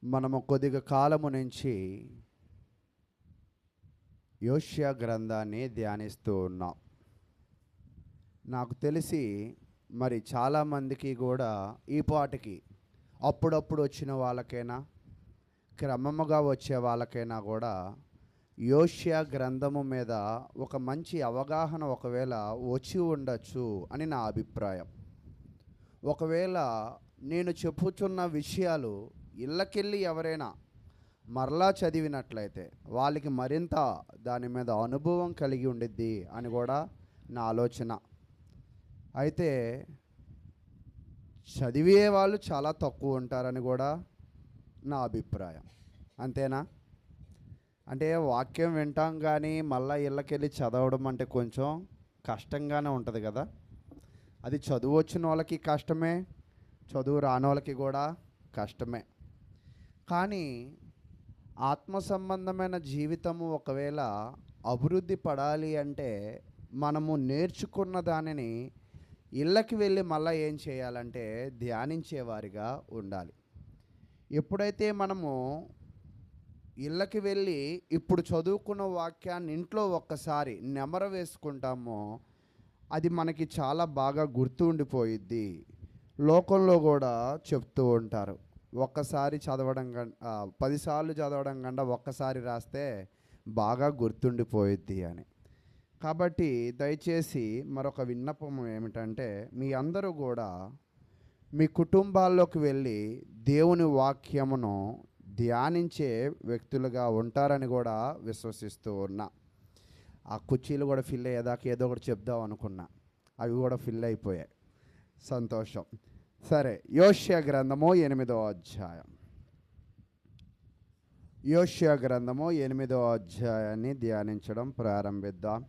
మనము కొద్దిగా కాలము నుంచి యోషియా గ్రంథాన్ని ధ్యానిస్తూ ఉన్నాం. నాకు తెలిసి మరి చాలామందికి కూడా ఈ పాటికి అప్పుడప్పుడు వచ్చిన వాళ్ళకైనా క్రమముగా వచ్చే వాళ్ళకైనా కూడా యోషియా గ్రంథము మీద ఒక మంచి అవగాహన ఒకవేళ వచ్చి ఉండొచ్చు అని నా అభిప్రాయం. ఒకవేళ నేను చెప్పుచున్న విషయాలు ఇళ్ళకెళ్ళి ఎవరైనా మరలా చదివినట్లయితే వాళ్ళకి మరింత దాని మీద అనుభవం కలిగి ఉండిద్ది అని కూడా నా ఆలోచన. అయితే చదివే వాళ్ళు చాలా తక్కువ ఉంటారని కూడా నా అభిప్రాయం. అంతేనా? అంటే వాక్యం వింటాం కానీ మళ్ళీ ఇళ్ళకెళ్ళి చదవడం అంటే కొంచెం కష్టంగానే ఉంటుంది కదా. అది చదువు వచ్చిన వాళ్ళకి కష్టమే, చదువు రాని వాళ్ళకి కూడా కష్టమే. కానీ ఆత్మ సంబంధమైన జీవితము ఒకవేళ అభివృద్ధి పడాలి అంటే మనము నేర్చుకున్న దానిని ఇళ్ళకి వెళ్ళి మళ్ళీ ఏం చేయాలంటే ధ్యానించేవారిగా ఉండాలి. ఎప్పుడైతే మనము ఇళ్ళకి వెళ్ళి ఇప్పుడు చదువుకున్న వాక్యాన్ని ఇంట్లో ఒక్కసారి నెమరు వేసుకుంటామో అది మనకి చాలా బాగా గుర్తు ఉండిపోయిద్ది. లోకంలో కూడా చెప్తూ ఉంటారు, ఒక్కసారి చదవడం 10 సార్లు చదవడం కన్నా ఒక్కసారి రాస్తే బాగా గుర్తుండిపోయిద్ది అని. కాబట్టి దయచేసి మరొక విన్నపం ఏమిటంటే మీ అందరూ కూడా మీ కుటుంబాల్లోకి వెళ్ళి దేవుని వాక్యమును ధ్యానించే వ్యక్తులుగా ఉంటారని కూడా విశ్వసిస్తూ ఉన్నా. ఆ కుర్చీలు కూడా ఫిల్ అయ్యేదాకా ఏదో ఒకటి చెప్దాం అనుకున్నా, అవి కూడా ఫిల్ అయిపోయాయి. సంతోషం. సరే, యోషియా గ్రంథము 8వ అధ్యాయం. యోషియా గ్రంథము 8వ అధ్యాయాన్ని ధ్యానించడం ప్రారంభిద్దాం.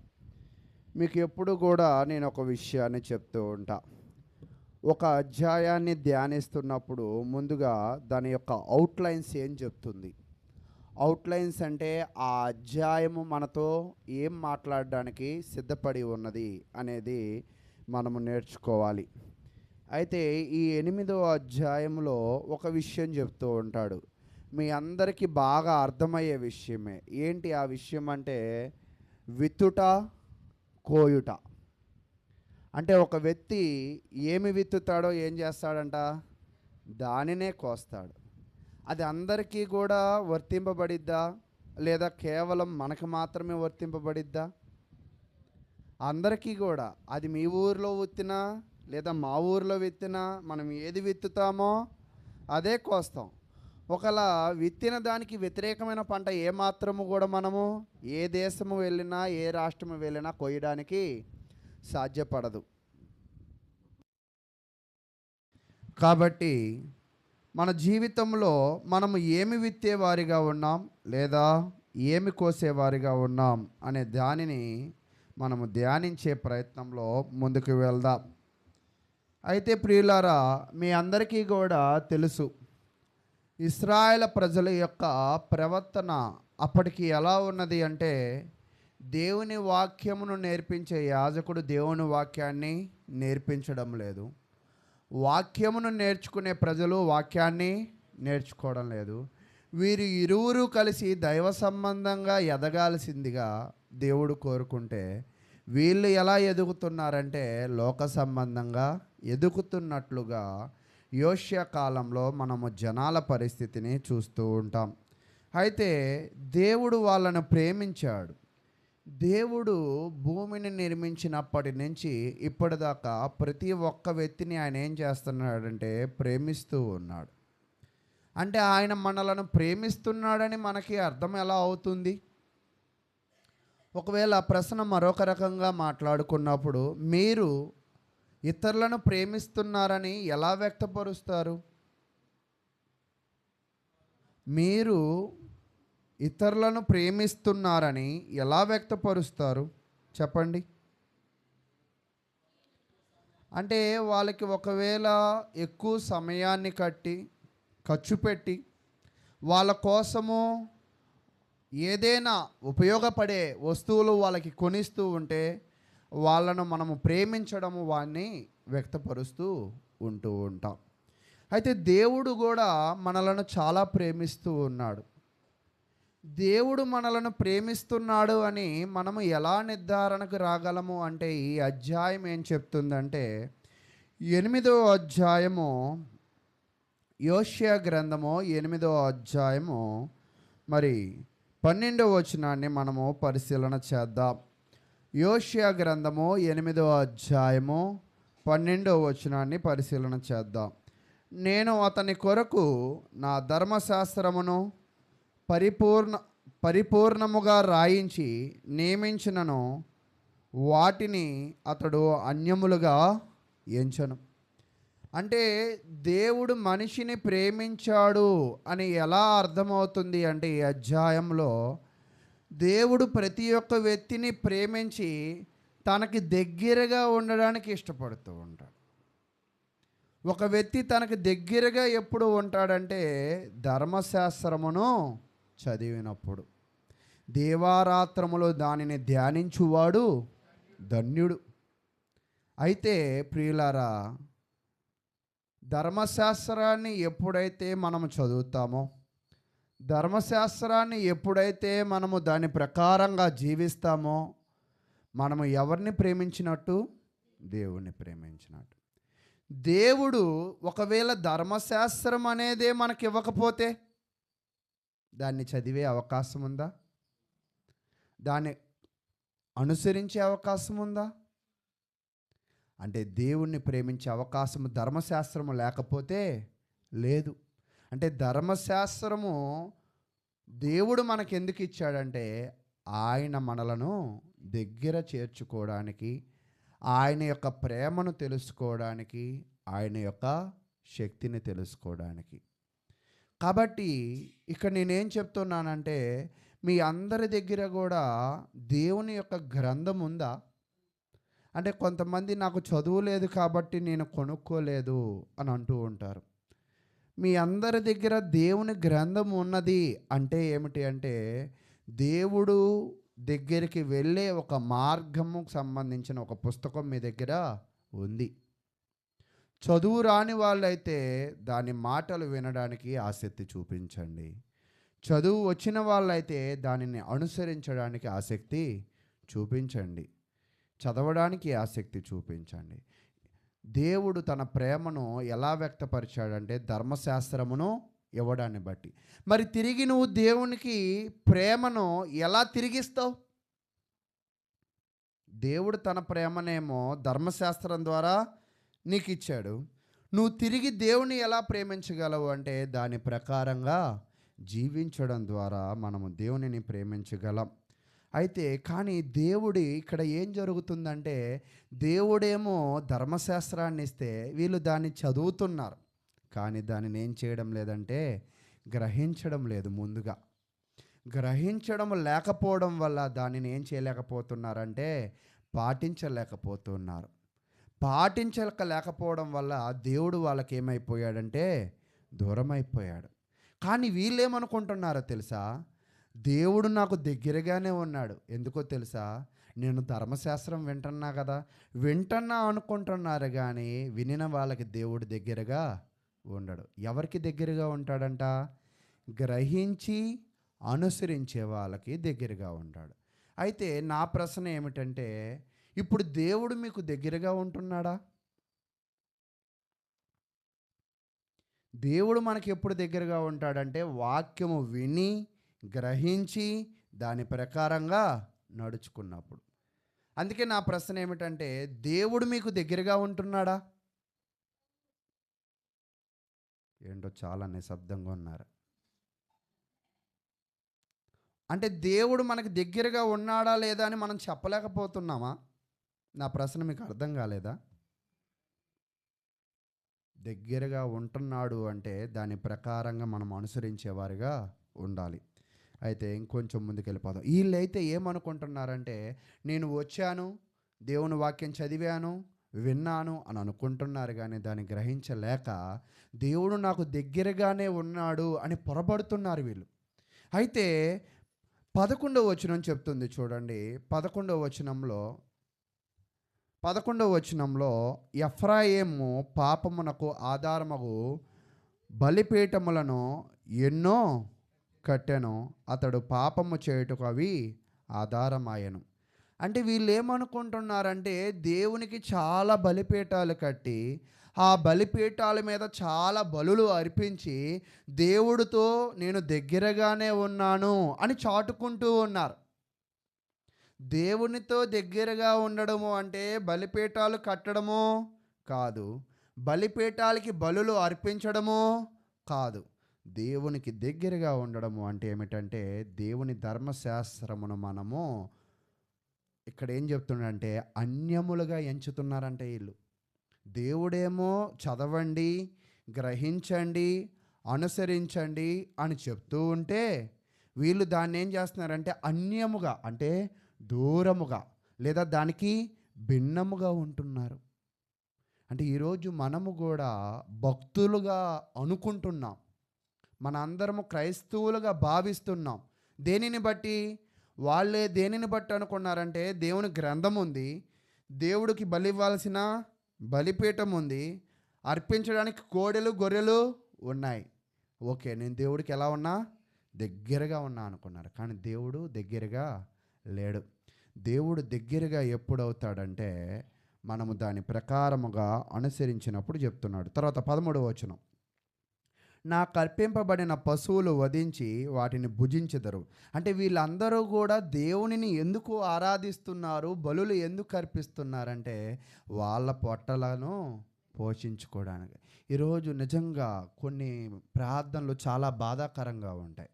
మీకు ఎప్పుడు కూడా నేను ఒక విషయాన్ని చెప్తూ ఉంటా. ఒక అధ్యాయాన్ని ధ్యానిస్తున్నప్పుడు ముందుగా దాని యొక్క అవుట్లైన్స్ ఏం చెప్తుంది. అవుట్లైన్స్ అంటే ఆ అధ్యాయము మనతో ఏం మాట్లాడడానికి సిద్ధపడి ఉన్నది అనేది మనము నేర్చుకోవాలి. అయితే ఈ 8వ అధ్యాయంలో ఒక విషయం చెప్తూ ఉంటాడు, మీ అందరికీ బాగా అర్థమయ్యే విషయమే. ఏంటి ఆ విషయం అంటే విత్తుట కోయుట. అంటే ఒక వ్యక్తి ఏమి విత్తుతాడో ఏం చేస్తాడంట, దానినే కోస్తాడు. అది అందరికీ కూడా వర్తింపబడిద్దా లేదా కేవలం మనకు మాత్రమే వర్తింపబడిద్దా? అందరికీ కూడా. అది మీ ఊరిలో విత్తినా లేదా మా ఊరిలో విత్తినా మనం ఏది విత్తుతామో అదే కోస్తాం. ఒకవేళ విత్తిన దానికి వ్యతిరేకమైన పంట ఏమాత్రము కూడా మనము ఏ దేశము వెళ్ళినా ఏ రాష్ట్రము వెళ్ళినా కోయడానికి సాధ్యపడదు. కాబట్టి మన జీవితంలో మనము ఏమి విత్తేవారిగా ఉన్నాం లేదా ఏమి కోసేవారిగా ఉన్నాం అనే దానిని మనము ధ్యానించే ప్రయత్నంలో ముందుకు వెళ్దాం. అయితే ప్రియులారా, మీ అందరికీ కూడా తెలుసు ఇశ్రాయేల్ ప్రజల యొక్క ప్రవర్తన అప్పటికి ఎలా ఉన్నది అంటే, దేవుని వాక్యమును నేర్పించే యాజకుడు దేవుని వాక్యాన్ని నేర్పించడం లేదు, వాక్యమును నేర్చుకునే ప్రజలు వాక్యాన్ని నేర్చుకోవడం లేదు. వీరు ఇరువురు కలిసి దైవ సంబంధంగా ఎదగాల్సిందిగా దేవుడు కోరుకుంటే వీళ్ళు ఎలా ఎదుగుతున్నారంటే లోక సంబంధంగా ఎదుగుతున్నట్లుగా యోషియా కాలంలో మనము జనాల పరిస్థితిని చూస్తూ ఉంటాం. అయితే దేవుడు వాళ్ళను ప్రేమించాడు. దేవుడు భూమిని నిర్మించినప్పటి నుంచి ఇప్పటిదాకా ప్రతి ఒక్క వ్యక్తిని ఆయన ఏం చేస్తున్నాడంటే ప్రేమిస్తూ ఉన్నాడు. అంటే ఆయన మనలను ప్రేమిస్తున్నాడని మనకి అర్థం ఎలా అవుతుంది? ఒకవేళ ప్రశ్న మరొక రకంగా మాట్లాడుకున్నప్పుడు, మీరు ఇతరులను ప్రేమిస్తున్నారని ఎలా వ్యక్తపరుస్తారు? మీరు ఇతరులను ప్రేమిస్తున్నారని ఎలా వ్యక్తపరుస్తారు చెప్పండి? అంటే వాళ్ళకి ఒకవేళ ఎక్కువ సమయాన్ని ఖర్చు పెట్టి వాళ్ళ కోసము ఏదైనా ఉపయోగపడే వస్తువులు వాళ్ళకి కొనిస్తూ ఉంటే వాళ్ళను మనము ప్రేమించడము వాడిని వ్యక్తపరుస్తూ ఉంటూ ఉంటాం. అయితే దేవుడు కూడా మనలను చాలా ప్రేమిస్తూ ఉన్నాడు. దేవుడు మనలను ప్రేమిస్తున్నాడు అని మనము ఎలా నిర్ధారణకు రాగలము అంటే, ఈ అధ్యాయం ఏం చెప్తుందంటే, 8వ అధ్యాయము, యోషియా గ్రంథము 8వ అధ్యాయము మరి 12వ వచనాన్ని మనము పరిశీలన చేద్దాం. యోషియా గ్రంథము 8వ అధ్యాయము 12వ వచనాన్ని పరిశీలన చేద్దాం. నేను అతని కొరకు నా ధర్మశాస్త్రమును పరిపూర్ణముగా రాయించి నియమించినను వాటిని అతడు అన్యములుగా ఎంచను. అంటే దేవుడు మనిషిని ప్రేమించాడు అని ఎలా అర్థమవుతుంది అంటే, ఈ అధ్యాయంలో దేవుడు ప్రతి ఒక్క వ్యక్తిని ప్రేమించి తనకి దగ్గరగా ఉండడానికి ఇష్టపడుతూ ఉంటాడు. ఒక వ్యక్తి తనకు దగ్గరగా ఎప్పుడు ఉంటాడంటే, ధర్మశాస్త్రమును చదివినప్పుడు. దేవారాత్రములో దానిని ధ్యానించువాడు ధన్యుడు. అయితే ప్రియులారా, ధర్మశాస్త్రాన్ని ఎప్పుడైతే మనము చదువుతామో, ధర్మశాస్త్రాన్ని ఎప్పుడైతే మనము దాని ప్రకారంగా జీవిస్తామో, మనము ఎవరిని ప్రేమించినట్టు? దేవుణ్ణి ప్రేమించినట్టు. దేవుడు ఒకవేళ ధర్మశాస్త్రం అనేదే మనకి ఇవ్వకపోతే దాన్ని చదివే అవకాశం ఉందా? దాన్ని అనుసరించే అవకాశం ఉందా? అంటే దేవుణ్ణి ప్రేమించే అవకాశం ధర్మశాస్త్రము లేకపోతే లేదు. అంటే ధర్మశాస్త్రము దేవుడు మనకు ఎందుకు ఇచ్చాడంటే, ఆయన మనలను దగ్గర చేర్చుకోవడానికి, ఆయన యొక్క ప్రేమను తెలుసుకోవడానికి, ఆయన యొక్క శక్తిని తెలుసుకోవడానికి. కాబట్టి ఇక్కడ నేనేం చెప్తున్నానంటే, మీ అందరి దగ్గర కూడా దేవుని యొక్క గ్రంథం ఉందా? అంటే కొంతమంది నాకు చదువు లేదు కాబట్టి నేను కొనుక్కోలేదు అని అంటూ ఉంటారు. మీ అందరి దగ్గర దేవుని గ్రంథం ఉన్నది అంటే ఏమిటి అంటే, దేవుడు దగ్గరికి వెళ్ళే ఒక మార్గముకు సంబంధించిన ఒక పుస్తకం మీ దగ్గర ఉంది. చదువు రాని వాళ్ళైతే దాని మాటలు వినడానికి ఆసక్తి చూపించండి. చదువు వచ్చిన వాళ్ళైతే దానిని అనుసరించడానికి ఆసక్తి చూపించండి. చదవడానికి ఆసక్తి చూపించండి. దేవుడు తన ప్రేమను ఎలా వ్యక్తపరిచాడంటే, ధర్మశాస్త్రమును ఇవ్వడాన్ని బట్టి. మరి తిరిగి నువ్వు దేవునికి ప్రేమను ఎలా తిరిగిస్తావు? దేవుడు తన ప్రేమనేమో ధర్మశాస్త్రం ద్వారా నీకు ఇచ్చాడు. నువ్వు తిరిగి దేవుని ఎలా ప్రేమించగలవు అంటే, దాని ప్రకారంగా జీవించడం ద్వారా మనము దేవునిని ప్రేమించగలం. అయితే కానీ దేవుడి ఇక్కడ ఏం జరుగుతుందంటే, దేవుడేమో ధర్మశాస్త్రాన్ని ఇస్తే వీళ్ళు దాన్ని చదువుతున్నారు, కానీ దానిని ఏం చేయడం లేదంటే గ్రహించడం లేదు. ముందుగా గ్రహించడం లేకపోవడం వల్ల దానిని ఏం చేయలేకపోతున్నారంటే పాటించలేకపోతున్నారు. పాటించలేకపోవడం వల్ల దేవుడు వాళ్ళకి ఏమైపోయాడంటే దూరం అయిపోయాడు. కానీ వీళ్ళేమనుకుంటున్నారో తెలుసా? దేవుడు నాకు దగ్గరగానే ఉన్నాడు. ఎందుకో తెలుసా? నేను ధర్మశాస్త్రం వింటున్నా కదా, వింటున్నా అనుకుంటున్నారు, కానీ వినిన వాళ్ళకి దేవుడు దగ్గరగా ఉండడు. ఎవరికి దగ్గరగా ఉంటాడంట? గ్రహించి అనుసరించే వాళ్ళకి దగ్గరగా ఉంటాడు. అయితే నా ప్రశ్న ఏమిటంటే, ఇప్పుడు దేవుడు మీకు దగ్గరగా ఉంటున్నాడా? దేవుడు మనకి ఎప్పుడు దగ్గరగా ఉంటాడంటే, వాక్యము విని గ్రహించి దాని ప్రకారంగా నడుచుకున్నప్పుడు. అందుకే నా ప్రశ్న ఏమిటంటే, దేవుడు మీకు దగ్గరగా ఉంటున్నాడా? ఏంటో చాలా నిశ్శబ్దంగా ఉన్నారు. అంటే దేవుడు మనకు దగ్గరగా ఉన్నాడా లేదా అని మనం చెప్పలేకపోతున్నామా? నా ప్రశ్న మీకు అర్థం కాలేదా? దగ్గరగా ఉంటున్నాడు అంటే దాని ప్రకారంగా మనం అనుసరించేవారుగా ఉండాలి. అయితే ఇంకొంచెం ముందుకు వెళ్ళిపోదాం. వీళ్ళైతే ఏమనుకుంటున్నారంటే, నేను వచ్చాను, దేవుని వాక్యం చదివాను, విన్నాను అని అనుకుంటున్నారు, కానీ దాన్ని గ్రహించలేక దేవుడు నాకు దగ్గరగానే ఉన్నాడు అని పొరబడుతున్నారు వీళ్ళు. అయితే 11వ వచనం చెప్తుంది చూడండి. 11వ వచనంలో ఎఫ్రాయిము పాపమునకు ఆధారమగు బలిపీఠములను ఎన్నో కట్టెను, అతడు పాపము చేయుటకు అవి ఆధారమాయెను. అంటే వీళ్ళు ఏమనుకుంటున్నారంటే దేవునికి చాలా బలిపీఠాలు కట్టి ఆ బలిపీఠాల మీద చాలా బలులు అర్పించి దేవుడితో నేను దగ్గరగానే ఉన్నాను అని చాటుకుంటూ ఉన్నారు. దేవునితో దగ్గరగా ఉండడము అంటే బలిపీఠాలు కట్టడము కాదు, బలిపీఠాలకి బలులు అర్పించడము కాదు. దేవునికి దగ్గరగా ఉండడము అంటే ఏమిటంటే దేవుని ధర్మశాస్త్రమును మనము ఇక్కడ ఏం చెప్తున్నాడంటే అన్యములుగా ఎంచుతున్నారంటే వీళ్ళు. దేవుడేమో చదవండి, గ్రహించండి, అనుసరించండి అని చెప్తూ ఉంటే వీళ్ళు దాన్ని ఏం చేస్తున్నారంటే అన్యముగా అంటే దూరముగా లేదా దానికి భిన్నముగా ఉంటున్నారు. అంటే ఈరోజు మనము కూడా భక్తులుగా అనుకుంటున్నాం, మన అందరము క్రైస్తవులుగా భావిస్తున్నాం. దేనిని బట్టి? వాళ్ళే దేనిని బట్టి అనుకున్నారంటే దేవుని గ్రంథం ఉంది, దేవుడికి బలి ఇవ్వాల్సిన బలిపీఠం ఉంది, అర్పించడానికి కోడెలు గొర్రెలు ఉన్నాయి. ఓకే, నేను దేవుడికి ఎలా ఉన్నా? దగ్గరగా ఉన్నా అనుకున్నారు. కానీ దేవుడు దగ్గరగా లేడు. దేవుడు దగ్గరగా ఎప్పుడు అవుతాడంటే మనము దాని ప్రకారముగా అనుసరించినప్పుడు చెప్తున్నాడు. తర్వాత 13వ వచనం, నాకు అర్పింపబడిన పశువులు వధించి వాటిని భుజించెదరు. అంటే వీళ్ళందరూ కూడా దేవునిని ఎందుకు ఆరాధిస్తున్నారు, బలులు ఎందుకు అర్పిస్తున్నారంటే వాళ్ళ పొట్టలను పోషించుకోవడానికి. ఈరోజు నిజంగా కొన్ని ప్రార్థనలు చాలా బాధాకరంగా ఉంటాయి.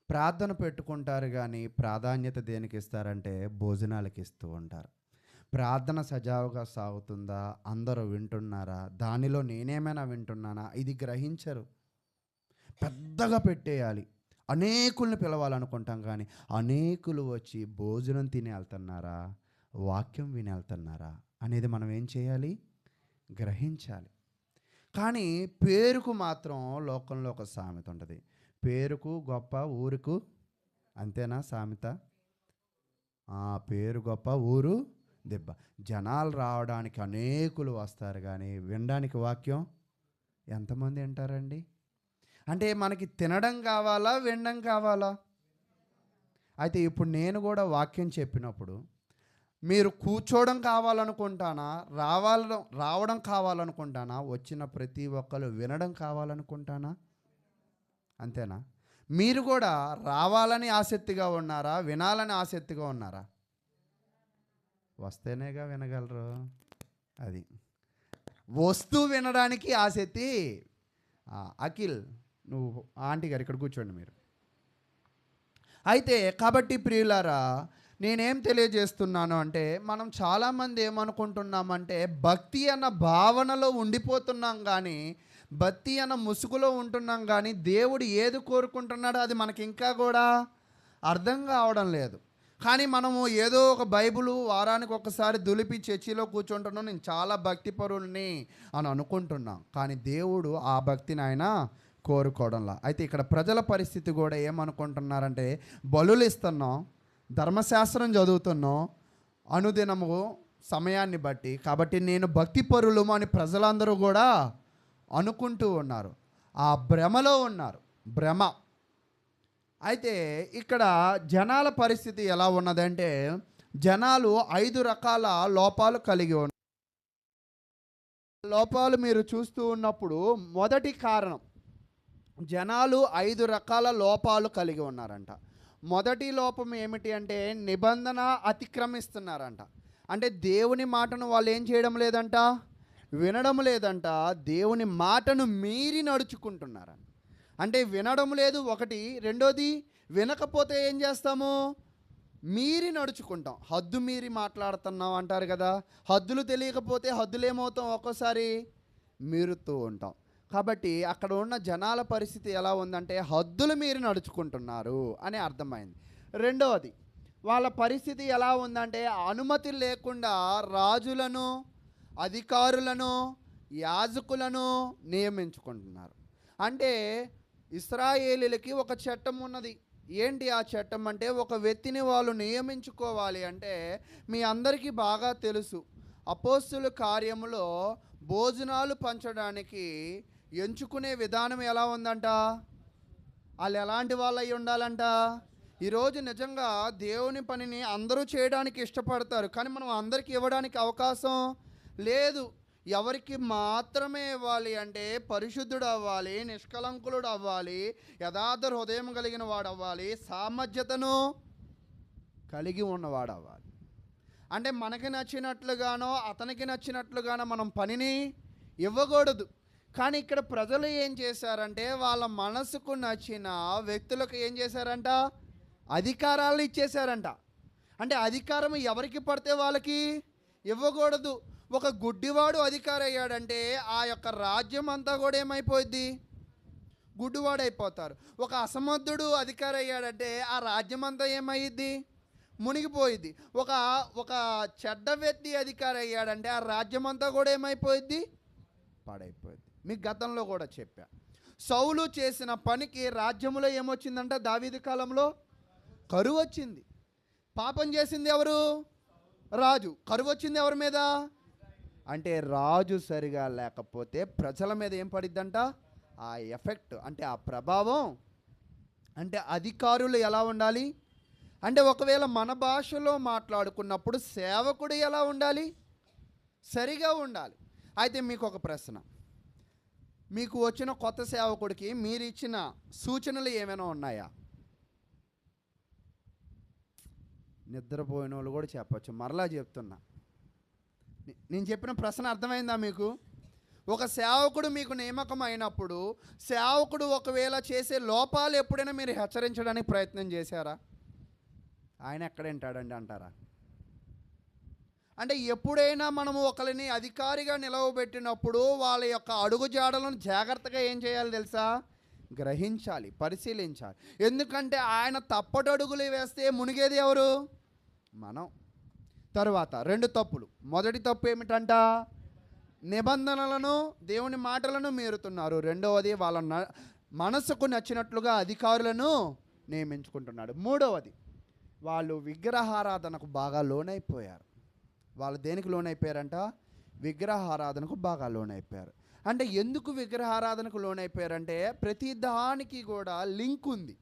ప్రార్థన పెట్టుకుంటారు కానీ ప్రాధాన్యత దేనికి ఇస్తారంటే భోజనాలకి ఇస్తూ ఉంటారు. ప్రార్థన సజావుగా సాగుతుందా, అందరూ వింటున్నారా, దానిలో నేనేమైనా వింటున్నానా, ఇది గ్రహించరు. పెద్దగా పెట్టేయాలి, అనేకుల్ని పిలవాలనుకుంటాం కానీ అనేకులు వచ్చి భోజనం తిని వెళ్తున్నారా, వాక్యం విని వెళ్తున్నారా అనేది మనం ఏం చేయాలి? గ్రహించాలి. కానీ పేరుకు మాత్రం లోకంలో ఒక సామెత ఉంటుంది, పేరుకు గొప్ప ఊరుకు, అంతేనా సామెత? పేరు గొప్ప ఊరు దెబ్బ. జనాలు రావడానికి అనేకులు వస్తారు కానీ వినడానికి వాక్యం ఎంతమంది వింటారండి? అంటే మనకి తినడం కావాలా, వినడం కావాలా? అయితే ఇప్పుడు నేను కూడా వాక్యం చెప్పినప్పుడు మీరు కూర్చోవడం కావాలనుకుంటానా, రావడం కావాలనుకుంటానా, వచ్చిన ప్రతి ఒక్కరు వినడం కావాలనుకుంటానా? అంతేనా? మీరు కూడా రావాలని ఆసక్తిగా ఉన్నారా, వినాలని ఆసక్తిగా ఉన్నారా? వస్తేనేగా వినగలరు. అది వస్తూ వినడానికి ఆసక్తి. అఖిల్, నువ్వు ఆంటీ గారు ఇక్కడ కూర్చోండి మీరు. అయితే కాబట్టి ప్రియులారా, నేనేం తెలియజేస్తున్నాను అంటే మనం చాలామంది ఏమనుకుంటున్నామంటే భక్తి అన్న భావనలో ఉండిపోతున్నాం కానీ, భక్తి అన్న ముసుగులో ఉంటున్నాం కానీ దేవుడు ఏది కోరుకుంటున్నాడో అది మనకి ఇంకా కూడా అర్థం కావడం లేదు. కానీ మనము ఏదో ఒక బైబిల్ వారానికి ఒకసారి దులిపి చర్చిలో కూర్చుంటున్నాం, నేను చాలా భక్తిపరుల్ని అని అనుకుంటున్నాం. కానీ దేవుడు ఆ భక్తిని ఆయన కోరుకోవడంలా. అయితే ఇక్కడ ప్రజల పరిస్థితి కూడా ఏమనుకుంటున్నారంటే బలులు ఇస్తున్నాం, ధర్మశాస్త్రం చదువుతున్నాం అనుదినము సమయాన్ని బట్టి, కాబట్టి నేను భక్తిపరులు అని ప్రజలందరూ కూడా అనుకుంటూ ఉన్నారు. ఆ భ్రమలో ఉన్నారు, భ్రమ. అయితే ఇక్కడ జనాల పరిస్థితి ఎలా ఉన్నదంటే జనాలు 5 రకాల లోపాలు కలిగి ఉన్నారు. లోపాలు మీరు చూస్తూ ఉన్నప్పుడు మొదటి కారణం, జనాలు 5 రకాల లోపాలు కలిగి ఉన్నారంట. మొదటి లోపం ఏమిటి అంటే నిబంధన అతిక్రమిస్తున్నారంట. అంటే దేవుని మాటను వాళ్ళు ఏం చేయడం లేదంట, వినడం లేదంట, దేవుని మాటను మీరి నడుచుకుంటున్నారంట. అంటే వినడం లేదు ఒకటి, రెండోది వినకపోతే ఏం చేస్తాము, మీరి నడుచుకుంటాం. హద్దు మీరి మాట్లాడుతున్నాం అంటారు కదా, హద్దులు తెలియకపోతే హద్దులు ఏమవుతాం, ఒక్కోసారి మీరుతూ ఉంటాం. కాబట్టి అక్కడ ఉన్న జనాల పరిస్థితి ఎలా ఉందంటే హద్దులు మీరి నడుచుకుంటున్నారు అని అర్థమైంది. రెండవది, వాళ్ళ పరిస్థితి ఎలా ఉందంటే అనుమతి లేకుండా రాజులను, అధికారులను, యాజకులను నియమించుకుంటున్నారు. అంటే ఇశ్రాయేలీలకి ఒక చట్టం ఉన్నది. ఏంటి ఆ చట్టం అంటే ఒక వ్యక్తిని వాళ్ళు నియమించుకోవాలి అంటే మీ అందరికీ బాగా తెలుసు, అపోస్తుల కార్యములో భోజనాలు పంచడానికి ఎంచుకునే విధానం ఎలా ఉందంట? వాళ్ళు ఎలాంటి వాళ్ళు అయి ఉండాలంట? ఈరోజు నిజంగా దేవుని పనిని అందరూ చేయడానికి ఇష్టపడతారు, కానీ మనం అందరికీ ఇవ్వడానికి అవకాశం లేదు. ఎవరికి మాత్రమే ఇవ్వాలి అంటే పరిశుద్ధుడు అవ్వాలి, నిష్కలంకులుడు అవ్వాలి, యథార్థ హృదయం కలిగిన వాడు అవ్వాలి, సామర్థ్యతను కలిగి ఉన్నవాడు అవ్వాలి. అంటే మనకి నచ్చినట్లుగానో అతనికి నచ్చినట్లుగానో మనం పనిని ఇవ్వకూడదు. కానీ ఇక్కడ ప్రజలు ఏం చేశారంటే వాళ్ళ మనసుకు నచ్చిన వ్యక్తులకు ఏం చేశారంట? అధికారాలు ఇచ్చేశారంట. అంటే అధికారం ఎవరికి పడితే వాళ్ళకి ఇవ్వకూడదు. ఒక గుడ్డివాడు అధికారి అయ్యాడంటే ఆ యొక్క రాజ్యం అంతా కూడా ఏమైపోద్ది? గుడ్డివాడు అయిపోతారు. ఒక అసమర్థుడు అధికారి అయ్యాడంటే ఆ రాజ్యం అంతా ఏమైద్ది? మునిగిపోయిద్ది. ఒక ఒక చెడ్డ వ్యక్తి అధికారి అయ్యాడంటే ఆ రాజ్యం అంతా కూడా ఏమైపోయిద్ది? పాడైపోయింది. మీకు గతంలో కూడా చెప్పా, సౌలు చేసిన పనికి రాజ్యంలో ఏమొచ్చిందంట? దావీదు కాలంలో కరువు వచ్చింది. పాపం చేసింది ఎవరు? రాజు. కరువు వచ్చింది ఎవరి మీద? అంటే రాజు సరిగా లేకపోతే ప్రజల మీద ఏం పడిద్దంట? ఆ ఎఫెక్ట్, అంటే ఆ ప్రభావం. అంటే అధికారులు ఎలా ఉండాలి అంటే, ఒకవేళ మన భాషలో మాట్లాడుకున్నప్పుడు సేవకుడు ఎలా ఉండాలి? సరిగా ఉండాలి. అయితే మీకు ఒక ప్రశ్న, మీకు వచ్చిన కొత్త సేవకుడికి మీరు ఇచ్చిన సూచనలు ఏమైనా ఉన్నాయా? నిద్రపోయిన వాళ్ళు కూడా చెప్పచ్చు, మరలా చెప్తున్నా. నేను చెప్పిన ప్రశ్న అర్థమైందా మీకు? ఒక సేవకుడు మీకు నియామకం అయినప్పుడు సేవకుడు ఒకవేళ చేసే లోపాలు ఎప్పుడైనా మీరు హెచ్చరించడానికి ప్రయత్నం చేశారా? ఆయన ఎక్కడ వింటాడండి అంటారా? అంటే ఎప్పుడైనా మనము ఒకరిని అధికారిగా నిలవబెట్టినప్పుడు వాళ్ళ యొక్క అడుగుజాడలను జాగ్రత్తగా ఏం చేయాలి తెలుసా? గ్రహించాలి, పరిశీలించాలి. ఎందుకంటే ఆయన తప్పటడుగులు వేస్తే మునిగేది ఎవరు? మనం. తరువాత 2 తప్పులు. మొదటి తప్పు ఏమిటంట? నిబంధనలను, దేవుని మాటలను మీరుతున్నారు. రెండవది వాళ్ళ మనసుకు నచ్చినట్లుగా అధికారులను నియమించుకుంటున్నాడు. మూడవది, వాళ్ళు విగ్రహారాధనకు బాగా లోనైపోయారు. వాళ్ళు దేనికి లోనైపోయారంట? విగ్రహారాధనకు బాగా లోనైపోయారు. అంటే ఎందుకు విగ్రహారాధనకు లోనైపోయారంటే ప్రతి దానికి కూడా లింక్ ఉంది.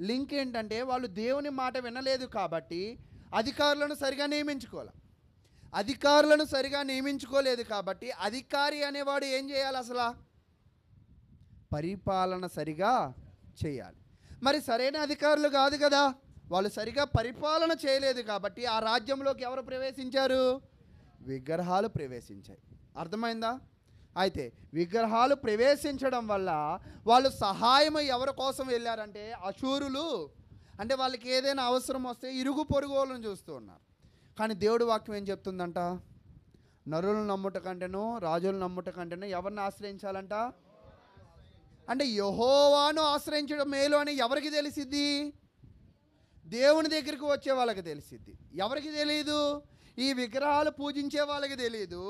లింక్ ఏంటంటే వాళ్ళు దేవుని మాట వినలేదు కాబట్టి అధికారులను సరిగా నియమించుకోవాలి. అధికారులను సరిగా నియమించుకోలేదు కాబట్టి అధికారి అనేవాడు ఏం చేయాలి? అసలు పరిపాలన సరిగా చేయాలి. మరి సరైన అధికారులు కాదు కదా, వాళ్ళు సరిగా పరిపాలన చేయలేదు కాబట్టి ఆ రాజ్యంలోకి ఎవరు ప్రవేశించారు? విగ్రహాలు ప్రవేశించాయి. అర్థమైందా? అయితే విగ్రహాలు ప్రవేశించడం వల్ల వాళ్ళు సహాయం ఎవరి కోసం వెళ్ళారంటే అశూరులు. అంటే వాళ్ళకి ఏదైనా అవసరం వస్తే ఇరుగు పొరుగు వాళ్ళని చూస్తూ ఉన్నారు. కానీ దేవుడి వాక్యం ఏం చెప్తుందంట? నరులను నమ్ముట కంటేనో రాజులను నమ్ముట కంటేనో ఎవరిని ఆశ్రయించాలంట? అంటే యెహోవాను ఆశ్రయించడం మేలు అని ఎవరికి తెలిసిద్ది? దేవుని దగ్గరికి వచ్చే వాళ్ళకి తెలిసిద్ది. ఎవరికి తెలియదు? ఈ విగ్రహాలు పూజించే వాళ్ళకి తెలియదు.